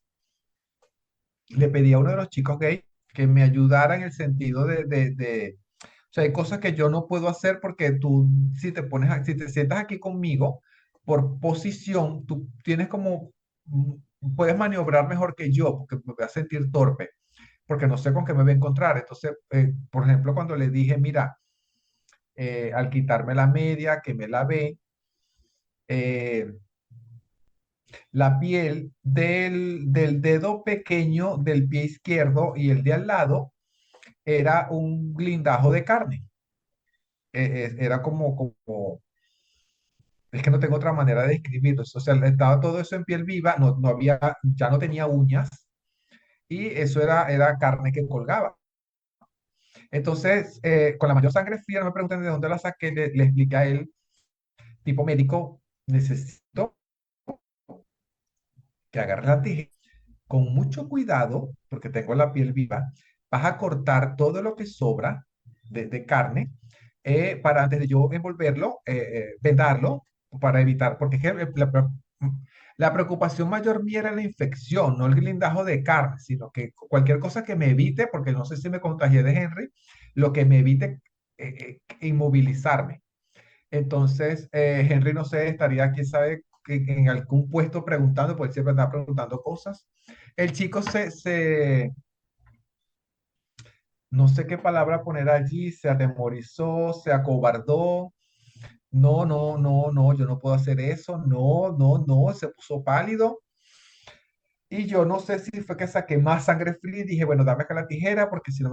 Le pedí a uno de los chicos gay que me ayudara en el sentido o sea, hay cosas que yo no puedo hacer porque tú, si te sientas aquí conmigo, por posición, tú tienes como, puedes maniobrar mejor que yo, porque me voy a sentir torpe, porque no sé con qué me voy a encontrar. Entonces, por ejemplo, cuando le dije, mira, al quitarme la media, que me lavé, eh, la piel del dedo pequeño del pie izquierdo y el de al lado era un blindajo de carne. Era como, es que no tengo otra manera de describirlo. O sea, estaba todo eso en piel viva, no había, ya no tenía uñas y eso era carne que colgaba. Entonces, con la mayor sangre fría, no me pregunten de dónde la saqué, le expliqué a él, tipo médico, necesito que agarres la tijera con mucho cuidado, porque tengo la piel viva, vas a cortar todo lo que sobra de carne para antes de yo envolverlo, vendarlo, para evitar, porque es que la preocupación mayor mía era la infección, no el blindajo de carne, sino que cualquier cosa que me evite, porque no sé si me contagié de Henry, lo que me evite inmovilizarme. Entonces, Henry, no sé, estaría, quién sabe, en algún puesto preguntando, porque él siempre está preguntando cosas. El chico no sé qué palabra poner allí, se atemorizó, se acobardó. No, no, no, no, yo no puedo hacer eso. No, no, no, se puso pálido. Y yo no sé si fue que saqué más sangre fría y dije, bueno, dame acá la tijera, porque si no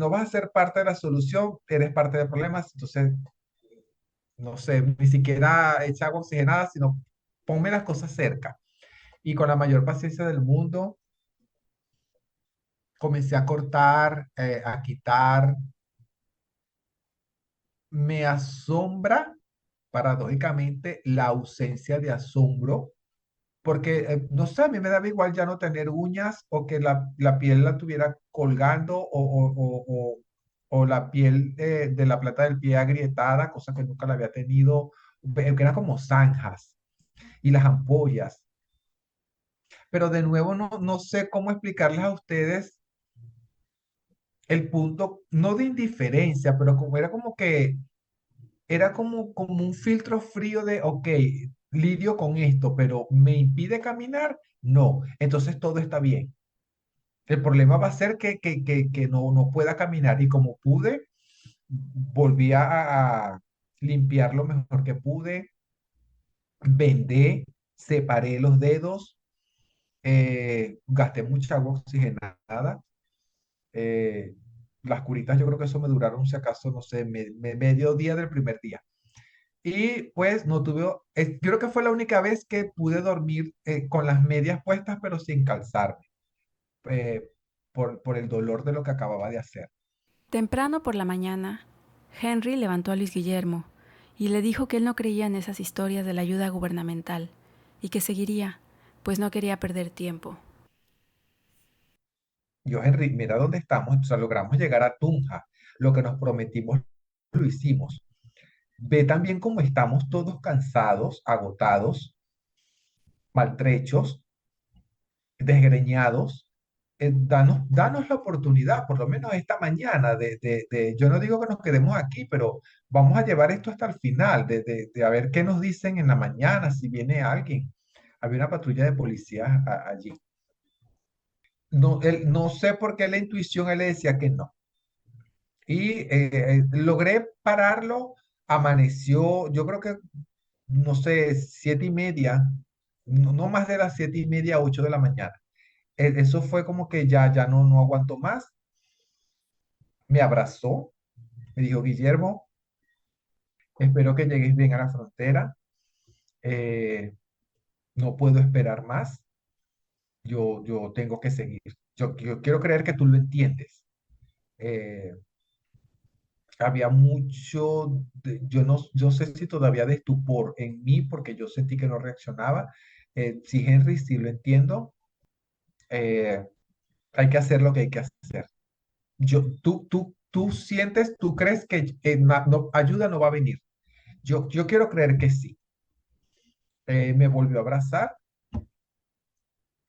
vas a ser parte de la solución, eres parte del problema. Entonces, no sé, ni siquiera echa agua oxigenada, sino ponme las cosas cerca. Y con la mayor paciencia del mundo, comencé a cortar, a quitar. Me asombra, paradójicamente, la ausencia de asombro, porque, no sé, a mí me daba igual ya no tener uñas o que la piel la tuviera colgando o la piel de la plata del pie agrietada, cosa que nunca la había tenido, que eran como zanjas y las ampollas. Pero de nuevo no sé cómo explicarles a ustedes el punto, no de indiferencia, pero como era como que, era como un filtro frío de, ok, lidio con esto, pero ¿me impide caminar? No, entonces todo está bien. El problema va a ser que no pueda caminar y como pude, volví a limpiar lo mejor que pude, vendé, separé los dedos, Gasté mucha agua oxigenada. eh, las curitas yo creo que eso me duraron, si acaso, no sé, medio día del primer día. Y pues no tuve, creo que fue la única vez que pude dormir con las medias puestas, pero sin calzarme, eh, por el dolor de lo que acababa de hacer. Temprano por la mañana, Henry levantó a Luis Guillermo y le dijo que él no creía en esas historias de la ayuda gubernamental y que seguiría, pues no quería perder tiempo. Yo, Henry, mira dónde estamos, o sea, logramos llegar a Tunja. Lo que nos prometimos lo hicimos. Ve también cómo estamos todos cansados, agotados, maltrechos, desgreñados. Danos la oportunidad, por lo menos esta mañana, yo no digo que nos quedemos aquí, pero vamos a llevar esto hasta el final, de a ver qué nos dicen en la mañana, si viene alguien. Había una patrulla de policías allí. No, no sé por qué la intuición él le decía que no. Y logré pararlo, amaneció, yo creo que, no sé, 7:30, no más de las 7:30, 8 de la mañana. Eso fue como que ya no aguantó más, me abrazó, me dijo, Guillermo, espero que llegues bien a la frontera, eh, no puedo esperar más, yo tengo que seguir. Yo quiero creer que tú lo entiendes. Eh, Había mucho, yo sé si todavía de estupor en mí porque yo sentí que no reaccionaba. Sí, Henry, sí lo entiendo. eh, Hay que hacer lo que hay que hacer. Tú sientes, tú crees que ayuda no va a venir. Yo quiero creer que sí. Me volvió a abrazar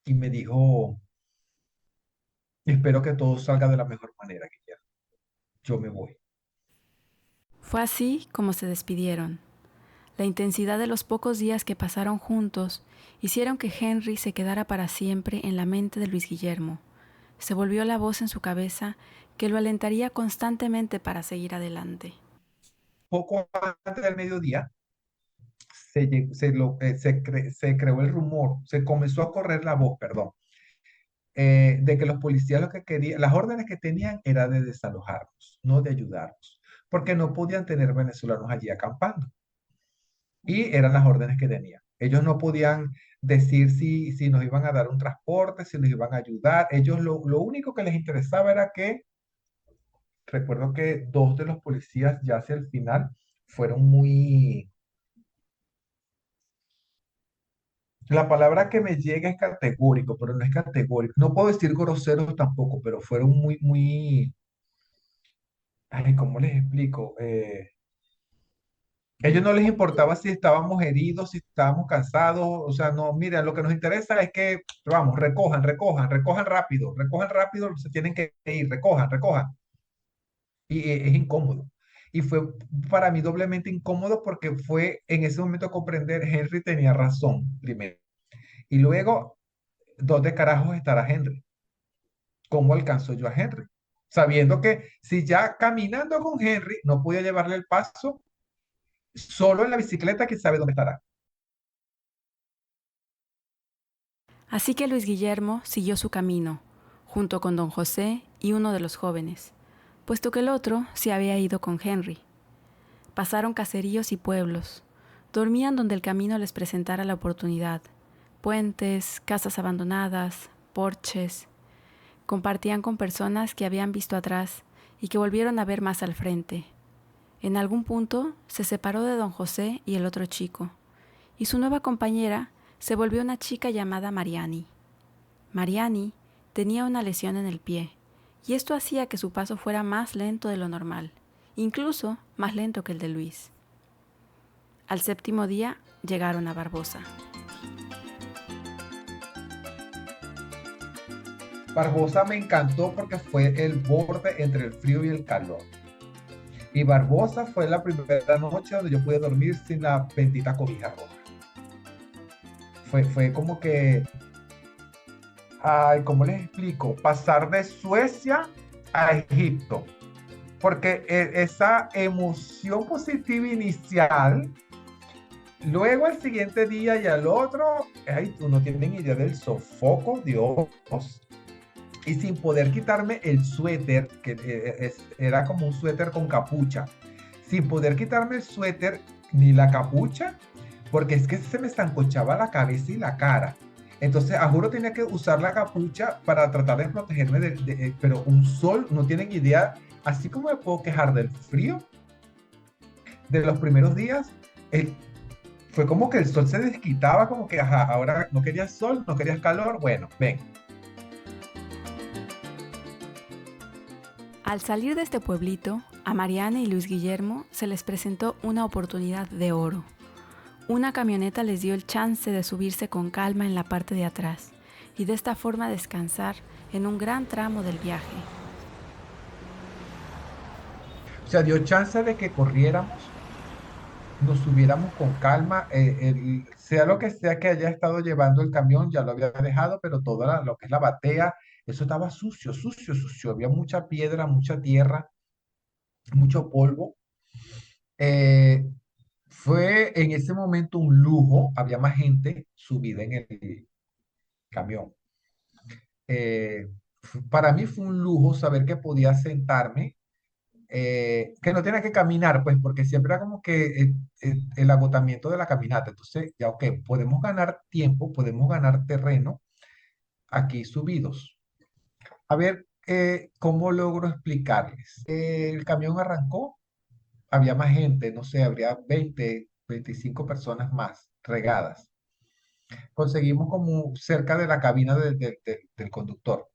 y me dijo, espero que todo salga de la mejor manera, Guillermo. Yo me voy. Fue así como se despidieron. La intensidad de los pocos días que pasaron juntos hicieron que Henry se quedara para siempre en la mente de Luis Guillermo. Se volvió la voz en su cabeza que lo alentaría constantemente para seguir adelante. Poco antes del mediodía, se creó el rumor, se comenzó a correr la voz, perdón, de que los policías lo que querían, las órdenes que tenían era de desalojarnos, no de ayudarnos, porque no podían tener venezolanos allí acampando. Y eran las órdenes que tenían. Ellos no podían decir si nos iban a dar un transporte, si nos iban a ayudar. Ellos lo único que les interesaba era que, recuerdo que dos de los policías ya hacia el final fueron muy, la palabra que me llega es categórico, pero no es categórico. No puedo decir groseros tampoco, pero fueron muy, ay, ¿cómo les explico? Ellos no les importaba si estábamos heridos, si estábamos cansados, o sea, no, mira, lo que nos interesa es que, vamos, recojan rápido, se tienen que ir, recojan. Y es incómodo. Y fue para mí doblemente incómodo porque fue en ese momento comprender, Henry tenía razón, primero. Y luego, ¿dónde carajos estará Henry? ¿Cómo alcanzo yo a Henry? Sabiendo que si ya caminando con Henry no podía llevarle el paso, solo en la bicicleta, quién sabe dónde estará. Así que Luis Guillermo siguió su camino, junto con don José y uno de los jóvenes, puesto que el otro se había ido con Henry. Pasaron caseríos y pueblos, dormían donde el camino les presentara la oportunidad, puentes, casas abandonadas, porches. Compartían con personas que habían visto atrás y que volvieron a ver más al frente. En algún punto se separó de don José y el otro chico, y su nueva compañera se volvió una chica llamada Mariani. Mariani tenía una lesión en el pie, y esto hacía que su paso fuera más lento de lo normal, incluso más lento que el de Luis. Al 7º día llegaron a Barbosa. Barbosa me encantó porque fue el borde entre el frío y el calor. Y Barbosa fue la primera noche donde yo pude dormir sin la bendita cobija roja. Fue como que, ay, ¿cómo les explico? Pasar de Suecia a Egipto. Porque esa emoción positiva inicial Luego al siguiente día y al otro, ay, tú no tienes idea del sofoco, Dios. Y sin poder quitarme el suéter, que era como un suéter con capucha, sin poder quitarme el suéter ni la capucha, porque es que se me estancochaba la cabeza y la cara. Entonces, a juro tenía que usar la capucha para tratar de protegerme pero un sol, no tienen idea, así como me puedo quejar del frío de los primeros días, el, fue como que el sol se desquitaba, como que, ajá, ahora no querías sol, no querías calor, bueno, ven. Al salir de este pueblito, a Mariana y Luis Guillermo se les presentó una oportunidad de oro. Una camioneta les dio el chance de subirse con calma en la parte de atrás y de esta forma descansar en un gran tramo del viaje. O sea, dio chance de que corriéramos, nos subiéramos con calma, sea lo que sea que haya estado llevando el camión, ya lo había dejado, pero todo lo que es la batea, eso estaba sucio, sucio, sucio, había mucha piedra, mucha tierra, mucho polvo. Eh, Fue en ese momento un lujo, había más gente subida en el camión. Para mí fue un lujo saber que podía sentarme, que no tenía que caminar, pues porque siempre era como que el agotamiento de la caminata. Entonces, ya, ok, podemos ganar tiempo, podemos ganar terreno aquí subidos. A ver, ¿cómo logro explicarles? El camión arrancó, había más gente, no sé, habría 20, 25 personas más regadas. Conseguimos como cerca de la cabina del conductor.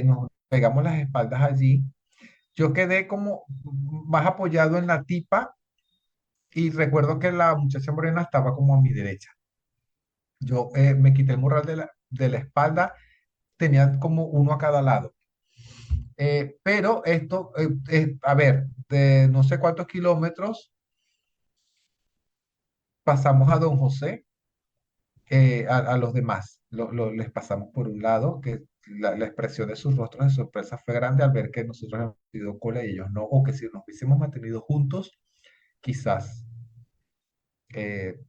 Nos pegamos las espaldas allí. Yo quedé como más apoyado en la tipa y recuerdo que la muchacha morena estaba como a mi derecha. Yo me quité el morral de la espalda, tenía como uno a cada lado. Pero esto, a ver, de no sé cuántos kilómetros pasamos a Don José, a los demás. Les pasamos por un lado, que la expresión de sus rostros de sorpresa fue grande al ver que nosotros hemos ido cola y ellos no, o que si nos hubiésemos mantenido juntos, quizás, eh,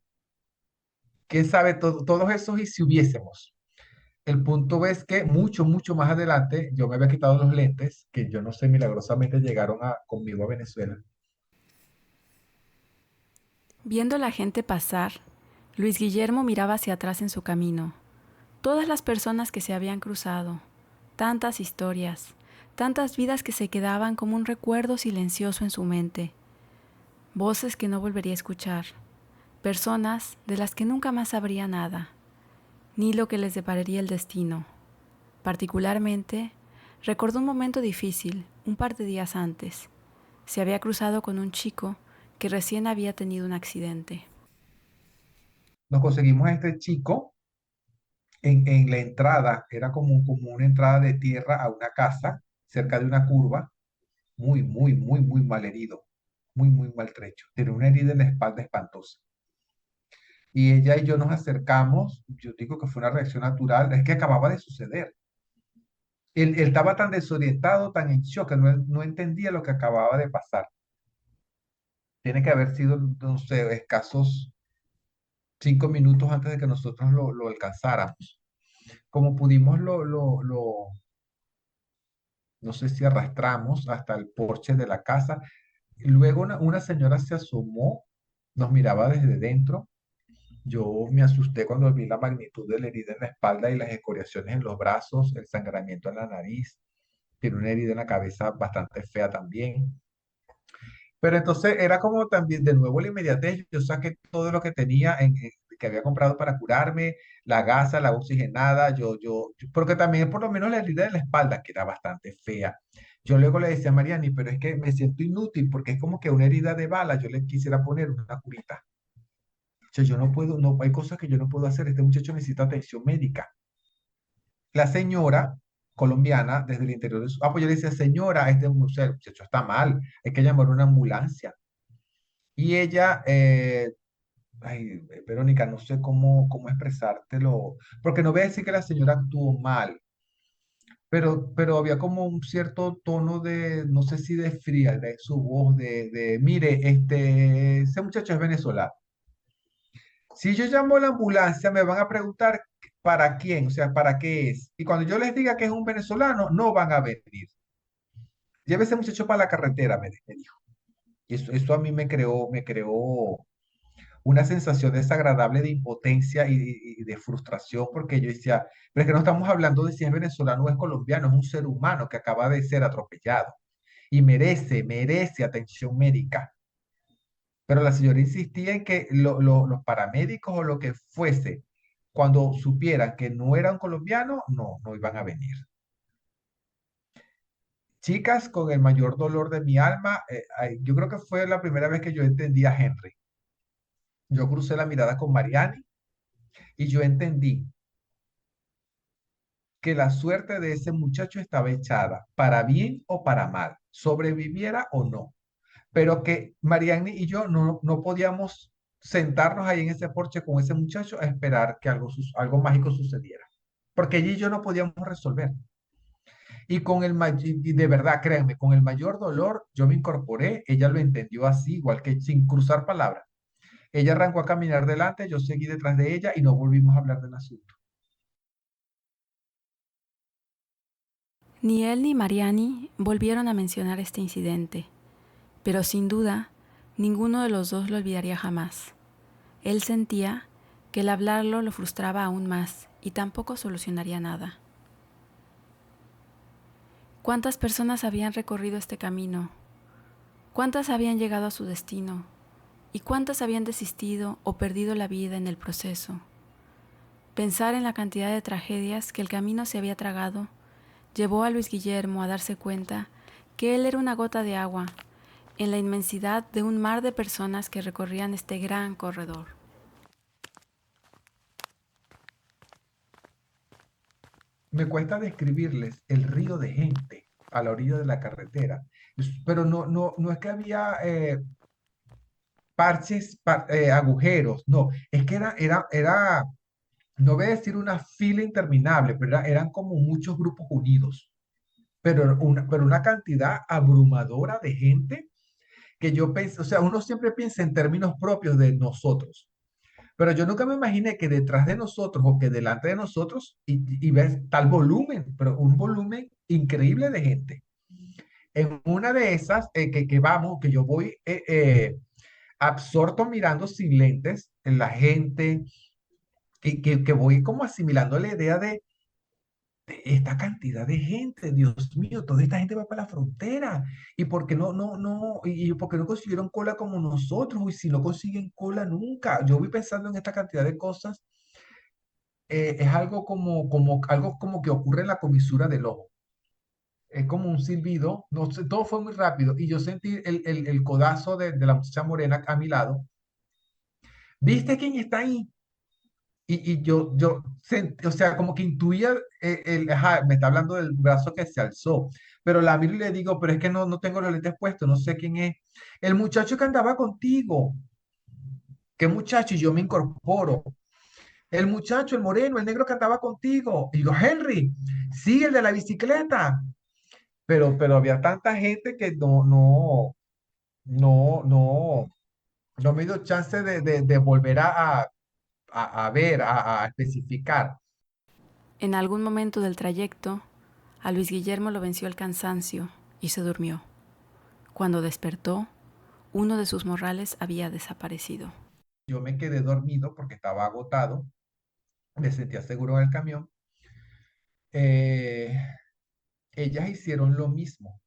quién sabe, todos esos y si hubiésemos. El punto es que mucho, mucho más adelante yo me había quitado los lentes, que yo no sé, milagrosamente llegaron conmigo a Venezuela. Viendo la gente pasar, Luis Guillermo miraba hacia atrás en su camino. Todas las personas que se habían cruzado, tantas historias, tantas vidas que se quedaban como un recuerdo silencioso en su mente. Voces que no volvería a escuchar, personas de las que nunca más sabría nada, ni lo que les depararía el destino. Particularmente, recordó un momento difícil, un par de días antes. Se había cruzado con un chico que recién había tenido un accidente. Nos conseguimos a este chico en la entrada, era como una entrada de tierra a una casa, cerca de una curva, muy, muy, muy, muy mal herido, muy, muy maltrecho. Tenía una herida en la espalda espantosa. Y ella y yo nos acercamos, yo digo que fue una reacción natural, es que acababa de suceder. Él estaba tan desorientado, tan en shock, que no entendía lo que acababa de pasar. Tiene que haber sido, no sé, escasos 5 minutos antes de que nosotros lo alcanzáramos. Como pudimos, no sé si arrastramos hasta el porche de la casa. Luego una señora se asomó, nos miraba desde dentro. Yo me asusté cuando vi la magnitud de la herida en la espalda y las escoriaciones en los brazos, el sangramiento en la nariz. Tiene una herida en la cabeza bastante fea también. Pero entonces era como también de nuevo la inmediatez. Yo saqué todo lo que tenía que había comprado para curarme, la gasa, la oxigenada, porque también por lo menos la herida de la espalda, que era bastante fea. Yo luego le decía a Mariani, pero es que me siento inútil porque es como que una herida de bala, yo le quisiera poner una curita. O sea, yo no puedo, no, hay cosas que yo no puedo hacer. Este muchacho necesita atención médica. La señora colombiana, desde el interior de su... Ah, pues yo le decía, señora, este muchacho está mal, hay que llamar una ambulancia. Y ella, ay, Verónica, no sé cómo expresártelo, porque no voy a decir que la señora actuó mal, pero había como un cierto tono de, no sé si de frialdad de su voz, mire, ese muchacho es venezolano. Si yo llamo a la ambulancia, me van a preguntar para quién, o sea, para qué es. Y cuando yo les diga que es un venezolano, no van a venir. Lleve ese muchacho para la carretera, me dijo. Y eso a mí me creó una sensación desagradable de impotencia y de frustración, porque yo decía, pero es que no estamos hablando de si es venezolano o es colombiano, es un ser humano que acaba de ser atropellado y merece atención médica. Pero la señora insistía en que los paramédicos o lo que fuese, cuando supieran que no era un colombiano, no iban a venir. Chicas, con el mayor dolor de mi alma, yo creo que fue la primera vez que yo entendí a Henry. Yo crucé la mirada con Mariani y yo entendí que la suerte de ese muchacho estaba echada, para bien o para mal, sobreviviera o no, pero que Mariani y yo no podíamos sentarnos ahí en ese porche con ese muchacho a esperar que algo mágico sucediera, porque ella y yo no podíamos resolver. Y de verdad, créanme, con el mayor dolor yo me incorporé, ella lo entendió así, igual que sin cruzar palabras. Ella arrancó a caminar delante, yo seguí detrás de ella y no volvimos a hablar del asunto. Ni él ni Mariani volvieron a mencionar este incidente, pero sin duda, ninguno de los dos lo olvidaría jamás. Él sentía que el hablarlo lo frustraba aún más y tampoco solucionaría nada. ¿Cuántas personas habían recorrido este camino? ¿Cuántas habían llegado a su destino? ¿Y cuántas habían desistido o perdido la vida en el proceso? Pensar en la cantidad de tragedias que el camino se había tragado llevó a Luis Guillermo a darse cuenta que él era una gota de agua en la inmensidad de un mar de personas que recorrían este gran corredor. Me cuesta describirles el río de gente a la orilla de la carretera, pero no es que había agujeros, no, es que no voy a decir una fila interminable, pero eran como muchos grupos unidos, pero una cantidad abrumadora de gente que yo pensé, o sea, uno siempre piensa en términos propios de nosotros, pero yo nunca me imaginé que detrás de nosotros o que delante de nosotros y ves tal volumen, pero un volumen increíble de gente. En una de esas que yo voy absorto mirando sin lentes en la gente, que voy como asimilando la idea de esta cantidad de gente, Dios mío, toda esta gente va para la frontera. ¿Y por qué y por qué no consiguieron cola como nosotros? Y si no consiguen cola nunca. Yo voy pensando en esta cantidad de cosas. Es algo como que ocurre en la comisura del ojo. Es como un silbido, no sé, todo fue muy rápido. Y yo sentí el codazo de la muchacha morena a mi lado. ¿Viste quién está ahí? Y yo sentí, o sea, como que intuía, ajá, me está hablando del brazo que se alzó, pero la miro y le digo, pero es que no tengo los lentes puestos, no sé quién es. El muchacho que andaba contigo. ¿Qué muchacho? Y yo me incorporo. El muchacho, el moreno, el negro que andaba contigo. Y digo, Henry, sí, el de la bicicleta. Pero había tanta gente que no, no, no me dio chance de volver a ver, a especificar. En algún momento del trayecto, a Luis Guillermo lo venció el cansancio y se durmió. Cuando despertó, uno de sus morrales había desaparecido. Yo me quedé dormido porque estaba agotado, me sentía seguro en el camión. Eh, Ellas hicieron lo mismo.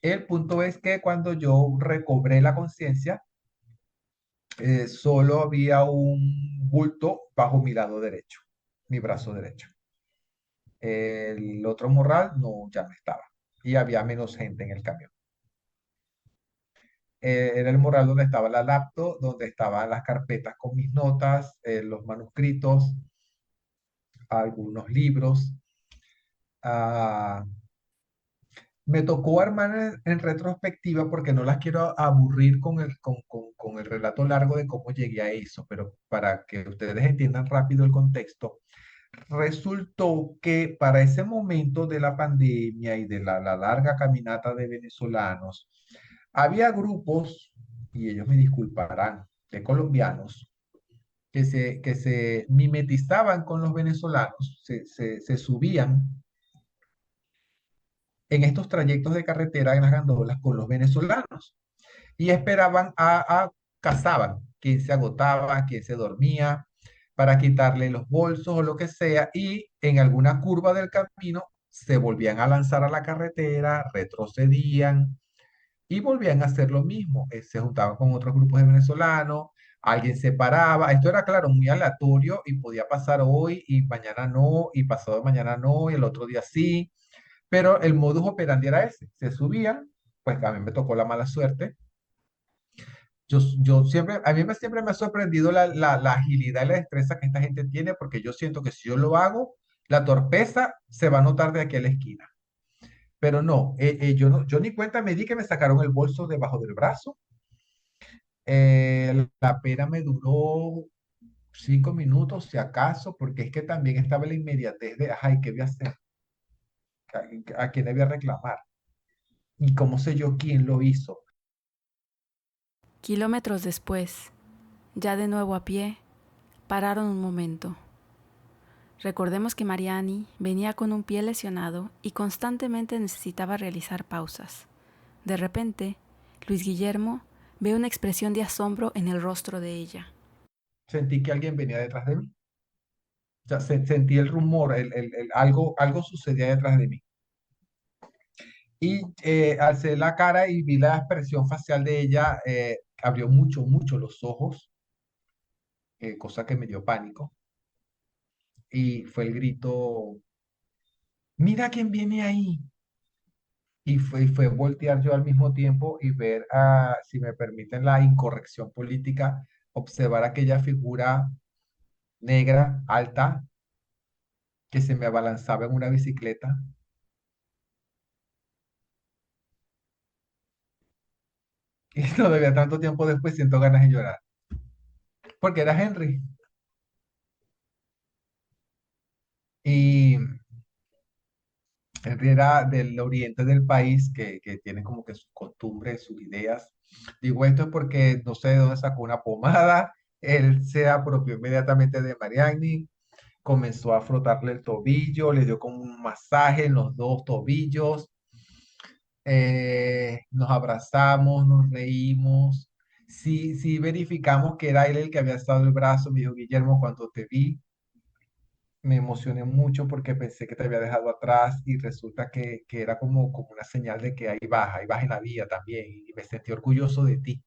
El punto es que cuando yo recobré la conciencia, solo había un bulto bajo mi lado derecho, mi brazo derecho. El otro morral no, ya no estaba y había menos gente en el camión. Era el morral donde estaba la laptop, donde estaban las carpetas con mis notas, los manuscritos, algunos libros. Ah, me tocó armar en retrospectiva porque no las quiero aburrir con el relato largo de cómo llegué a eso, pero para que ustedes entiendan rápido el contexto, resultó que para ese momento de la pandemia y de la larga caminata de venezolanos, había grupos, y ellos me disculparán, colombianos que se mimetizaban con los venezolanos, se subían en estos trayectos de carretera en las gandolas con los venezolanos y esperaban cazaban quién se agotaba, quién se dormía, para quitarle los bolsos o lo que sea, y en alguna curva del camino se volvían a lanzar a la carretera, retrocedían y volvían a hacer lo mismo. Se juntaban con otros grupos de venezolanos, alguien se paraba. Esto era, claro, muy aleatorio y podía pasar hoy y mañana no, y pasado mañana no, y el otro día sí. Pero el modus operandi era ese. Se subían, pues a mí me tocó la mala suerte. Yo siempre, siempre me ha sorprendido la agilidad y la destreza que esta gente tiene, porque yo siento que si yo lo hago, la torpeza se va a notar de aquí a la esquina. Pero no, yo no, yo ni cuenta me di que me sacaron el bolso debajo del brazo. La pena me duró 5 minutos, si acaso, porque es que también estaba la inmediatez de, ay, ¿qué voy a hacer? ¿A quién le voy a reclamar? ¿Y cómo sé yo quién lo hizo? Kilómetros después, ya de nuevo a pie, pararon un momento. Recordemos que Mariani venía con un pie lesionado y constantemente necesitaba realizar pausas. De repente, Luis Guillermo ve una expresión de asombro en el rostro de ella. Sentí que alguien venía detrás de mí. O sea, sentí el rumor, algo sucedía detrás de mí. Y alcé la cara y vi la expresión facial de ella, abrió mucho los ojos, cosa que me dio pánico. Y fue el grito, mira quién viene ahí. Y fue voltear yo al mismo tiempo y ver, si me permiten la incorrección política, observar aquella figura negra, alta, que se me abalanzaba en una bicicleta. Y todavía tanto tiempo después siento ganas de llorar. Porque era Henry. Y Henry era del oriente del país, que tiene como que sus costumbres, sus ideas. Digo esto es porque no sé de dónde sacó una pomada. Él se apropió inmediatamente de Mariani, comenzó a frotarle el tobillo, le dio como un masaje en los dos tobillos. Nos abrazamos, nos reímos. Sí, sí verificamos que era él el que había estado el brazo. Me dijo, Guillermo, cuando te vi, me emocioné mucho porque pensé que te había dejado atrás y resulta que era como una señal de que ahí vas en la vía también y me sentí orgulloso de ti.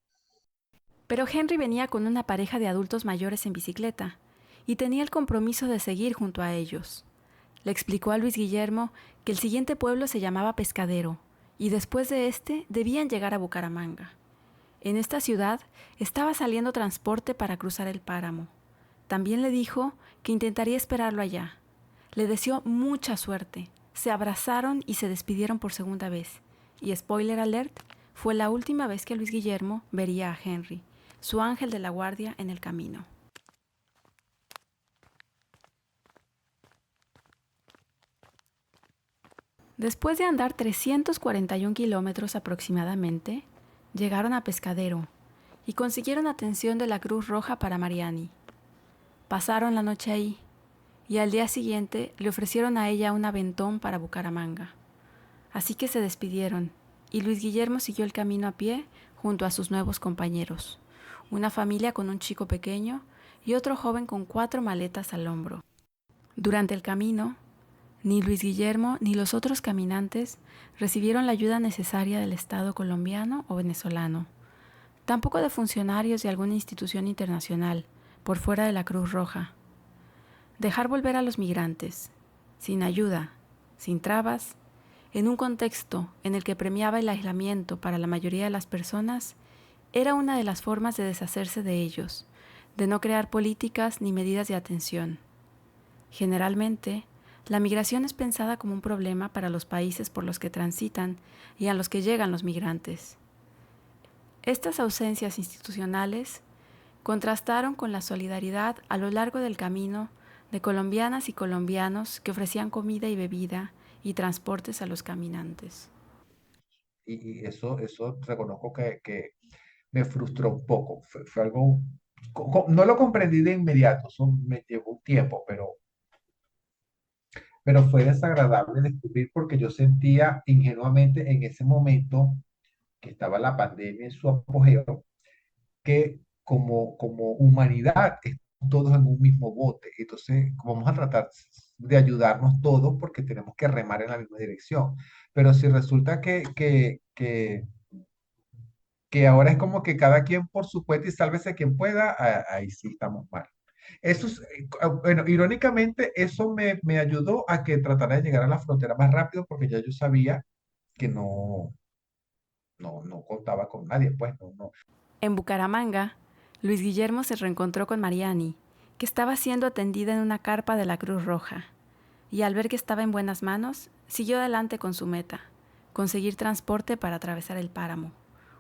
Pero Henry venía con una pareja de adultos mayores en bicicleta y tenía el compromiso de seguir junto a ellos. Le explicó a Luis Guillermo que el siguiente pueblo se llamaba Pescadero y después de este debían llegar a Bucaramanga. En esta ciudad estaba saliendo transporte para cruzar el páramo. También le dijo que intentaría esperarlo allá. Le deseó mucha suerte. Se abrazaron y se despidieron por segunda vez. Y spoiler alert, fue la última vez que Luis Guillermo vería a Henry, su ángel de la guardia, en el camino. Después de andar 341 kilómetros aproximadamente, llegaron a Pescadero y consiguieron atención de la Cruz Roja para Mariani. Pasaron la noche ahí y al día siguiente le ofrecieron a ella un aventón para Bucaramanga. Así que se despidieron y Luis Guillermo siguió el camino a pie junto a sus nuevos compañeros, una familia con un chico pequeño y otro joven con 4 maletas al hombro. Durante el camino, ni Luis Guillermo ni los otros caminantes recibieron la ayuda necesaria del Estado colombiano o venezolano, tampoco de funcionarios de alguna institución internacional, por fuera de la Cruz Roja. Dejar volver a los migrantes, sin ayuda, sin trabas, en un contexto en el que premiaba el aislamiento para la mayoría de las personas, era una de las formas de deshacerse de ellos, de no crear políticas ni medidas de atención. Generalmente, la migración es pensada como un problema para los países por los que transitan y a los que llegan los migrantes. Estas ausencias institucionales contrastaron con la solidaridad a lo largo del camino de colombianas y colombianos que ofrecían comida y bebida y transportes a los caminantes. Y eso reconozco que me frustró un poco. Fue algo, no lo comprendí de inmediato, eso me llevó un tiempo, pero fue desagradable descubrir porque yo sentía ingenuamente en ese momento que estaba la pandemia en su apogeo, que como humanidad estamos todos en un mismo bote. Entonces, vamos a tratar de ayudarnos todos porque tenemos que remar en la misma dirección. Pero si resulta que ahora es como que cada quien por su cuenta y sálvese quien pueda, ahí sí estamos mal. Eso es, bueno, irónicamente, eso me ayudó a que tratara de llegar a la frontera más rápido porque ya yo sabía que no contaba con nadie, pues no. En Bucaramanga, Luis Guillermo se reencontró con Mariani, que estaba siendo atendida en una carpa de la Cruz Roja, y al ver que estaba en buenas manos, siguió adelante con su meta, conseguir transporte para atravesar el páramo,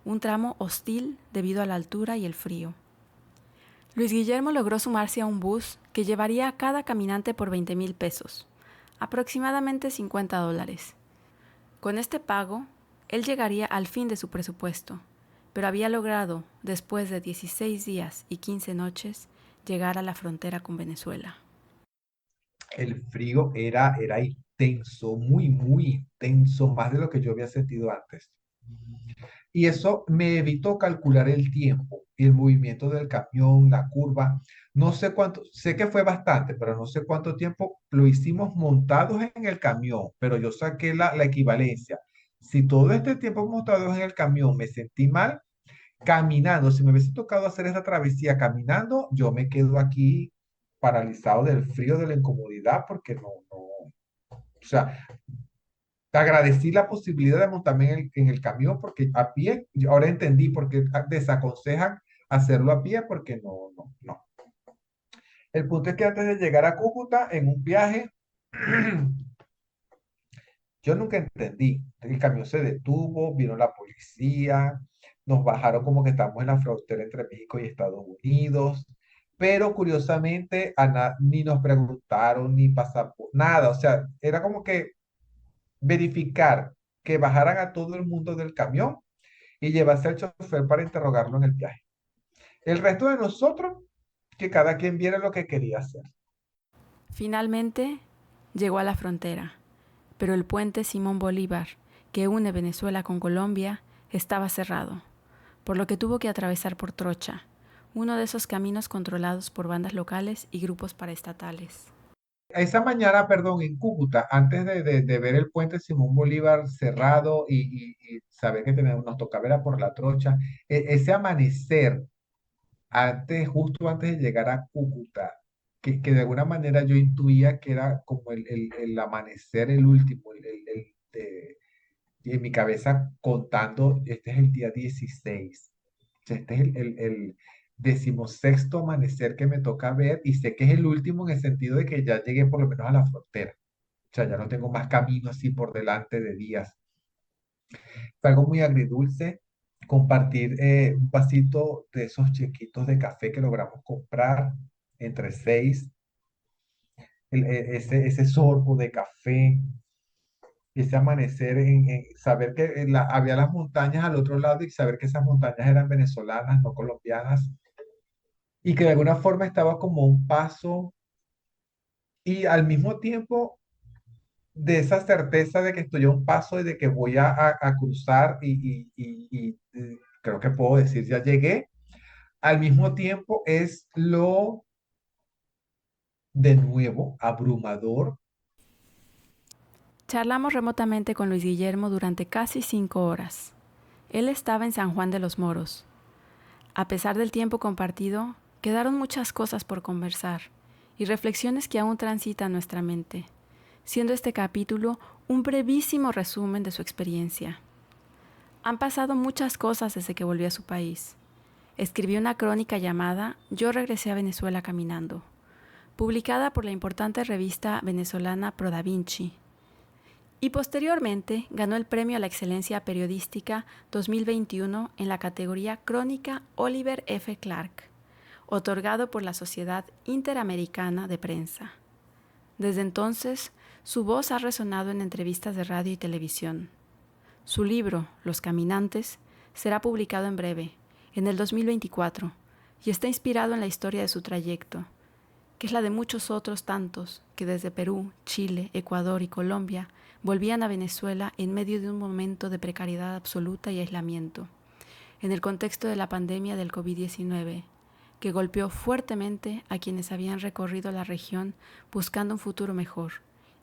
un tramo hostil debido a la altura y el frío. Luis Guillermo logró sumarse a un bus que llevaría a cada caminante por 20,000 pesos, aproximadamente $50. Con este pago, él llegaría al fin de su presupuesto, pero había logrado, después de 16 días y 15 noches, llegar a la frontera con Venezuela. El frío era intenso, muy intenso, más de lo que yo había sentido antes. Y eso me evitó calcular el tiempo y el movimiento del camión, la curva. No sé cuánto, sé que fue bastante, pero no sé cuánto tiempo lo hicimos montados en el camión, pero yo saqué la equivalencia. Si todo este tiempo montados en el camión me sentí mal, caminando, si me hubiese tocado hacer esta travesía caminando, yo me quedo aquí paralizado del frío, de la incomodidad, porque o sea, te agradecí la posibilidad de montarme en el camión porque a pie, ahora entendí por qué desaconsejan hacerlo a pie porque no. El punto es que antes de llegar a Cúcuta, en un viaje, yo nunca entendí. El camión se detuvo, vino la policía, nos bajaron como que estamos en la frontera entre México y Estados Unidos, pero curiosamente ni nos preguntaron, ni pasaporte, nada. O sea, era como que verificar que bajaran a todo el mundo del camión y llevarse al chofer para interrogarlo en el viaje. El resto de nosotros, que cada quien viera lo que quería hacer. Finalmente, llegó a la frontera, pero el puente Simón Bolívar, que une Venezuela con Colombia, estaba cerrado, por lo que tuvo que atravesar por Trocha, uno de esos caminos controlados por bandas locales y grupos paraestatales. Esa mañana, perdón, en Cúcuta, antes de ver el puente Simón Bolívar cerrado y saber que nos tocaba era por la Trocha, ese amanecer, justo antes de llegar a Cúcuta, que de alguna manera yo intuía que era como el amanecer, el último, y en mi cabeza contando, este es el día 16. O sea, este es el 16º amanecer que me toca ver y sé que es el último en el sentido de que ya llegué por lo menos a la frontera. O sea, ya no tengo más camino así por delante de días. Fue algo muy agridulce compartir un vasito de esos chiquitos de café que logramos comprar entre 6, ese sorbo de café, ese amanecer en saber que había las montañas al otro lado y saber que esas montañas eran venezolanas, no colombianas, y que de alguna forma estaba como un paso y al mismo tiempo de esa certeza de que estoy a un paso y de que voy a cruzar y creo que puedo decir ya llegué, al mismo tiempo es lo de nuevo abrumador. Charlamos remotamente con Luis Guillermo durante casi 5 horas. Él estaba en San Juan de los Moros. A pesar del tiempo compartido, quedaron muchas cosas por conversar y reflexiones que aún transitan nuestra mente, siendo este capítulo un brevísimo resumen de su experiencia. Han pasado muchas cosas desde que volvió a su país. Escribió una crónica llamada Yo regresé a Venezuela caminando, publicada por la importante revista venezolana Pro Da Vinci, y posteriormente ganó el Premio a la Excelencia Periodística 2021 en la categoría Crónica Oliver F. Clark, otorgado por la Sociedad Interamericana de Prensa. Desde entonces, su voz ha resonado en entrevistas de radio y televisión. Su libro, Los Caminantes, será publicado en breve, en el 2024 y está inspirado en la historia de su trayecto, que es la de muchos otros tantos que desde Perú, Chile, Ecuador y Colombia volvían a Venezuela en medio de un momento de precariedad absoluta y aislamiento, en el contexto de la pandemia del COVID-19, que golpeó fuertemente a quienes habían recorrido la región buscando un futuro mejor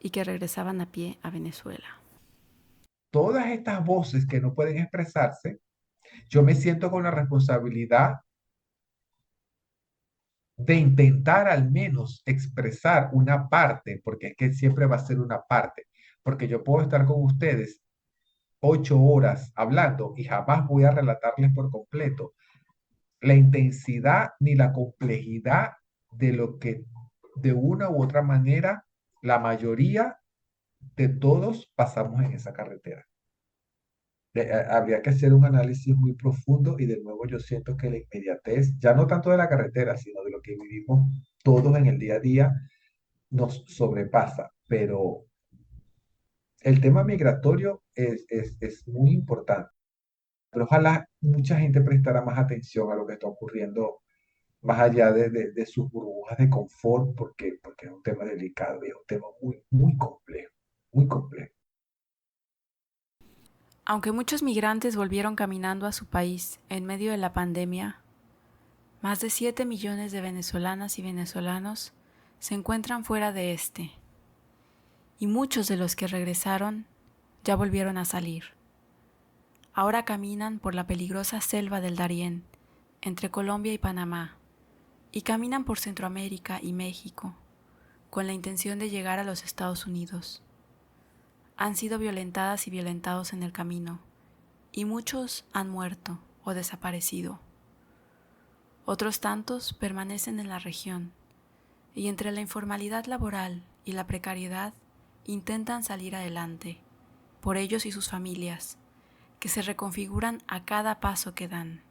y que regresaban a pie a Venezuela. Todas estas voces que no pueden expresarse, yo me siento con la responsabilidad de intentar al menos expresar una parte, porque es que siempre va a ser una parte, porque yo puedo estar con ustedes 8 horas hablando y jamás voy a relatarles por completo la intensidad ni la complejidad de lo que de una u otra manera la mayoría de todos pasamos en esa carretera. Habría que hacer un análisis muy profundo y de nuevo yo siento que la inmediatez, ya no tanto de la carretera, sino de lo que vivimos todos en el día a día, nos sobrepasa. Pero el tema migratorio es muy importante. Pero ojalá mucha gente prestara más atención a lo que está ocurriendo más allá de sus burbujas de confort, porque es un tema delicado y es un tema muy, muy complejo, muy complejo. Aunque muchos migrantes volvieron caminando a su país en medio de la pandemia, más de 7 millones de venezolanas y venezolanos se encuentran fuera de este, y muchos de los que regresaron ya volvieron a salir. Ahora caminan por la peligrosa selva del Darién, entre Colombia y Panamá, y caminan por Centroamérica y México, con la intención de llegar a los Estados Unidos. Han sido violentadas y violentados en el camino, y muchos han muerto o desaparecido. Otros tantos permanecen en la región, y entre la informalidad laboral y la precariedad intentan salir adelante, por ellos y sus familias, que se reconfiguran a cada paso que dan.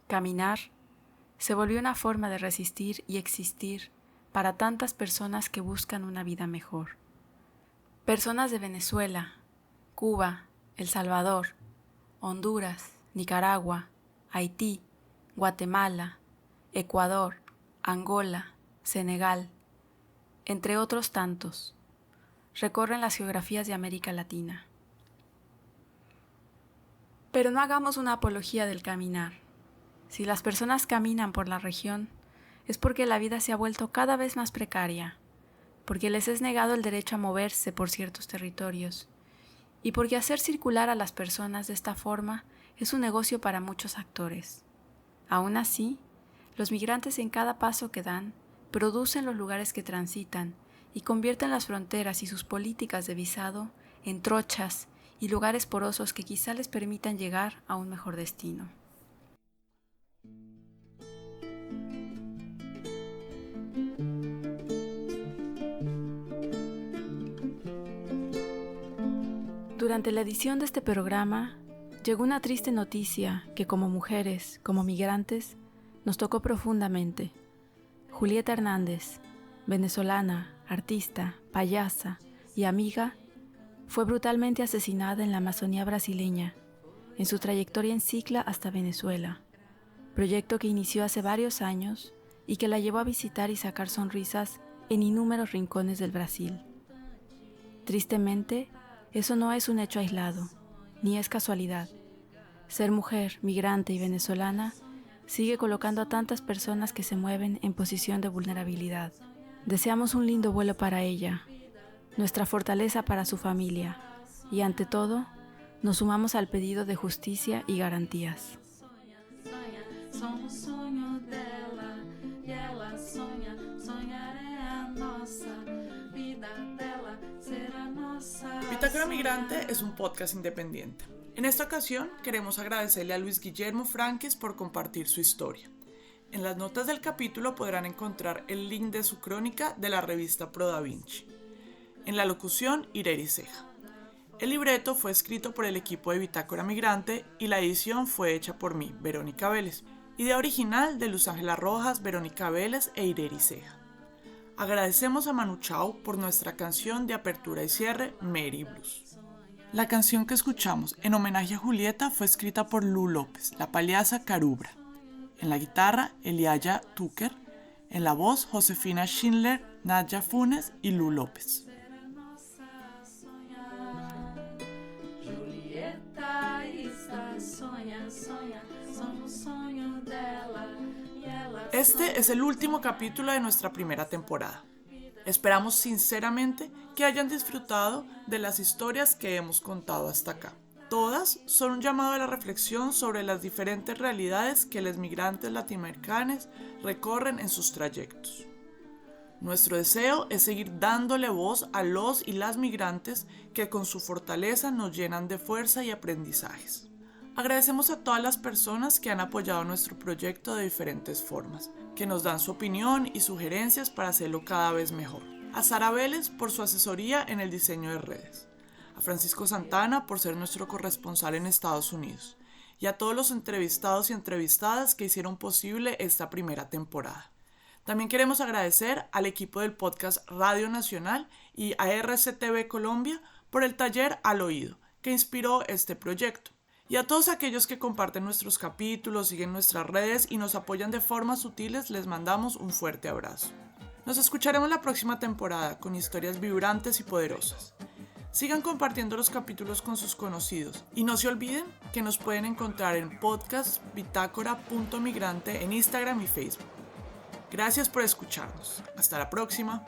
Caminar se volvió una forma de resistir y existir para tantas personas que buscan una vida mejor. Personas de Venezuela, Cuba, El Salvador, Honduras, Nicaragua, Haití, Guatemala, Ecuador, Angola, Senegal, entre otros tantos, recorren las geografías de América Latina. Pero no hagamos una apología del caminar. Si las personas caminan por la región, es porque la vida se ha vuelto cada vez más precaria, porque les es negado el derecho a moverse por ciertos territorios, y porque hacer circular a las personas de esta forma es un negocio para muchos actores. Aún así, los migrantes en cada paso que dan producen los lugares que transitan y convierten las fronteras y sus políticas de visado en trochas y lugares porosos que quizá les permitan llegar a un mejor destino. Durante la edición de este programa, llegó una triste noticia que como mujeres, como migrantes, nos tocó profundamente. Julieta Hernández, venezolana, artista, payasa y amiga, fue brutalmente asesinada en la Amazonía brasileña, en su trayectoria en cicla hasta Venezuela, proyecto que inició hace varios años y que la llevó a visitar y sacar sonrisas en innúmeros rincones del Brasil. Tristemente, eso no es un hecho aislado, ni es casualidad. Ser mujer, migrante y venezolana sigue colocando a tantas personas que se mueven en posición de vulnerabilidad. Deseamos un lindo vuelo para ella, nuestra fortaleza para su familia, y ante todo, nos sumamos al pedido de justicia y garantías. Bitácora Migrante es un podcast independiente. En esta ocasión queremos agradecerle a Luis Guillermo Franquez por compartir su historia. En las notas del capítulo podrán encontrar el link de su crónica de la revista Pro Da Vinci. En la locución, Ireri Ceja. El libreto fue escrito por el equipo de Bitácora Migrante y la edición fue hecha por mí, Verónica Vélez. Idea original de Luz Ángela Rojas, Verónica Vélez e Ireri Ceja. Agradecemos a Manu Chao por nuestra canción de apertura y cierre, Mary Blues. La canción que escuchamos en homenaje a Julieta fue escrita por Lu López, la paliasa Carubra. En la guitarra, Eliaya Tucker. En la voz, Josefina Schindler, Nadia Funes y Lu López. Este es el último capítulo de nuestra primera temporada. Esperamos sinceramente que hayan disfrutado de las historias que hemos contado hasta acá. Todas son un llamado a la reflexión sobre las diferentes realidades que los migrantes latinoamericanos recorren en sus trayectos. Nuestro deseo es seguir dándole voz a los y las migrantes que con su fortaleza nos llenan de fuerza y aprendizajes. Agradecemos a todas las personas que han apoyado nuestro proyecto de diferentes formas, que nos dan su opinión y sugerencias para hacerlo cada vez mejor. A Sara Vélez por su asesoría en el diseño de redes, a Francisco Santana por ser nuestro corresponsal en Estados Unidos, y a todos los entrevistados y entrevistadas que hicieron posible esta primera temporada. También queremos agradecer al equipo del podcast Radio Nacional y a RCTV Colombia por el taller Al Oído, que inspiró este proyecto. Y a todos aquellos que comparten nuestros capítulos, siguen nuestras redes y nos apoyan de formas sutiles, les mandamos un fuerte abrazo. Nos escucharemos la próxima temporada con historias vibrantes y poderosas. Sigan compartiendo los capítulos con sus conocidos y no se olviden que nos pueden encontrar en podcastbitácora.migrante en Instagram y Facebook. Gracias por escucharnos. Hasta la próxima.